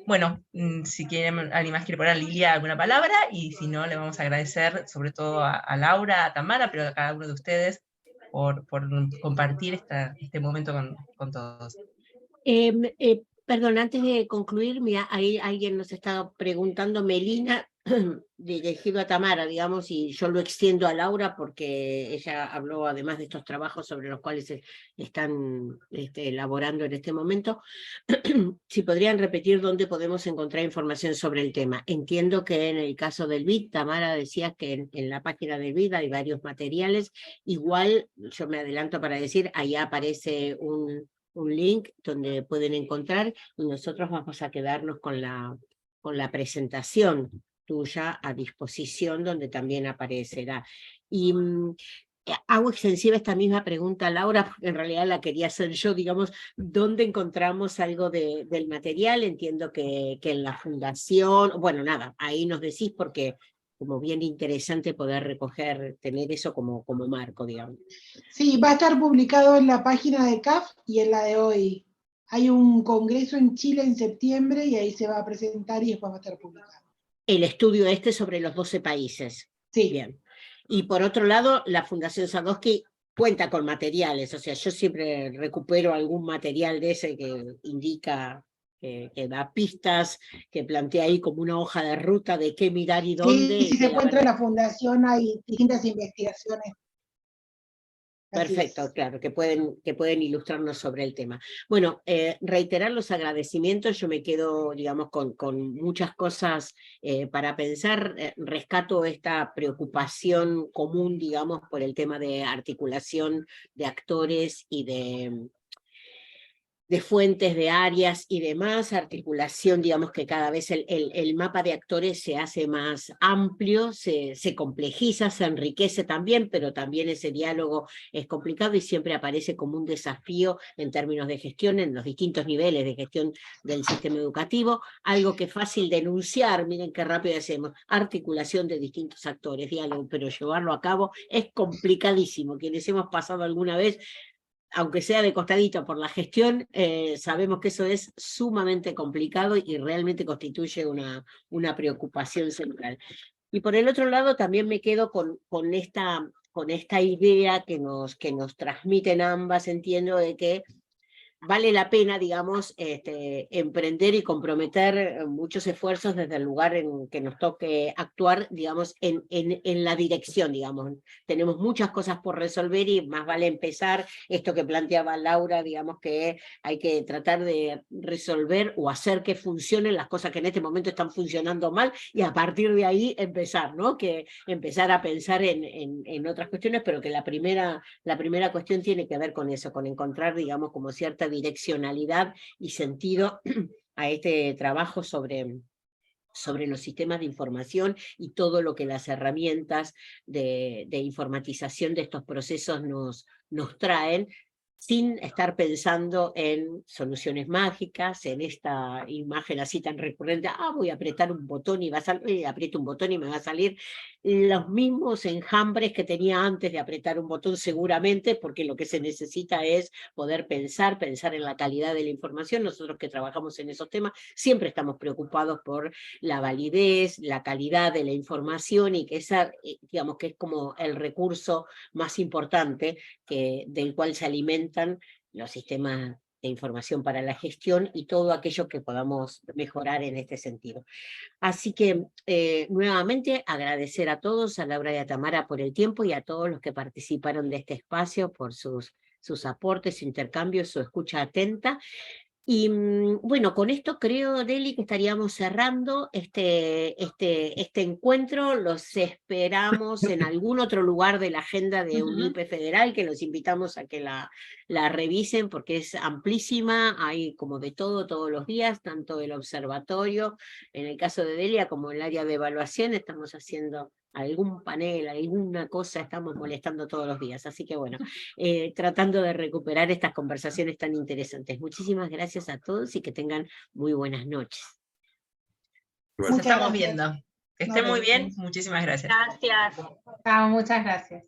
Bueno, si alguien más quiere poner a Lilia alguna palabra, y si no, le vamos a agradecer sobre todo a Laura, a Tamara, pero a cada uno de ustedes por compartir este momento con todos. Perdón, antes de concluir, mira, ahí alguien nos está preguntando, Melina, dirigido a Tamara, digamos, y yo lo extiendo a Laura porque ella habló además de estos trabajos sobre los cuales se están elaborando en este momento. Si podrían repetir dónde podemos encontrar información sobre el tema. Entiendo que en el caso del BID, Tamara decía que en la página del BID hay varios materiales. Igual, yo me adelanto para decir, allá aparece un link donde pueden encontrar, y nosotros vamos a quedarnos con la presentación tuya a disposición, donde también aparecerá. Y hago extensiva esta misma pregunta, Laura, porque en realidad la quería hacer yo, digamos, ¿dónde encontramos algo del material? Entiendo que en la fundación, bueno, nada, ahí nos decís, porque como bien interesante poder recoger, tener eso como marco, digamos. Sí, va a estar publicado en la página de CAF y en la de hoy. Hay un congreso en Chile en septiembre y ahí se va a presentar y después va a estar publicado. El estudio sobre los 12 países. Sí. Bien. Y por otro lado, la Fundación Sadowski cuenta con materiales, o sea, yo siempre recupero algún material de ese que indica, que da pistas, que plantea ahí como una hoja de ruta de qué mirar y dónde. Sí, si se encuentra en la fundación hay distintas investigaciones. Perfecto, claro, que pueden ilustrarnos sobre el tema. Bueno, reiterar los agradecimientos, yo me quedo, digamos, con muchas cosas para pensar. Rescato esta preocupación común, digamos, por el tema de articulación de actores y de fuentes, de áreas y demás, articulación, digamos que cada vez el mapa de actores se hace más amplio, se complejiza, se enriquece también, pero también ese diálogo es complicado y siempre aparece como un desafío en términos de gestión, en los distintos niveles de gestión del sistema educativo, algo que es fácil denunciar, miren qué rápido hacemos, articulación de distintos actores, diálogo, pero llevarlo a cabo es complicadísimo. Quienes hemos pasado alguna vez, aunque sea de costadito por la gestión, sabemos que eso es sumamente complicado y realmente constituye una preocupación central. Y por el otro lado también me quedo con esta idea que nos transmiten ambas, entiendo, de que vale la pena, digamos, emprender y comprometer muchos esfuerzos desde el lugar en que nos toque actuar, digamos, en la dirección, digamos. Tenemos muchas cosas por resolver y más vale empezar esto que planteaba Laura, digamos, que hay que tratar de resolver o hacer que funcionen las cosas que en este momento están funcionando mal y a partir de ahí empezar, ¿no? Que empezar a pensar en otras cuestiones, pero que la primera cuestión tiene que ver con eso, con encontrar, digamos, como cierta direccionalidad y sentido a este trabajo sobre sobre los sistemas de información y todo lo que las herramientas de informatización de estos procesos nos traen, sin estar pensando en soluciones mágicas, en esta imagen así tan recurrente, voy a apretar un botón y va a salir, aprieto un botón y me va a salir los mismos enjambres que tenía antes de apretar un botón seguramente, porque lo que se necesita es poder pensar en la calidad de la información. Nosotros que trabajamos en esos temas siempre estamos preocupados por la validez, la calidad de la información, y que esa, digamos, que es como el recurso más importante del cual se alimentan los sistemas de información para la gestión y todo aquello que podamos mejorar en este sentido. Así que nuevamente agradecer a todos, a Laura y a Tamara por el tiempo, y a todos los que participaron de este espacio por sus aportes, su intercambio, su escucha atenta. Y bueno, con esto creo, Deli, que estaríamos cerrando este encuentro. Los esperamos en algún otro lugar de la agenda de UNIPE Federal, que los invitamos a que la revisen, porque es amplísima, hay como de todo todos los días, tanto el observatorio, en el caso de Delia, como el área de evaluación. Estamos haciendo algún panel, alguna cosa, estamos molestando todos los días. Así que bueno, tratando de recuperar estas conversaciones tan interesantes. Muchísimas gracias a todos y que tengan muy buenas noches. Nos estamos viendo. Que estén muy bien. Muchísimas gracias. Gracias. Chao, muchas gracias.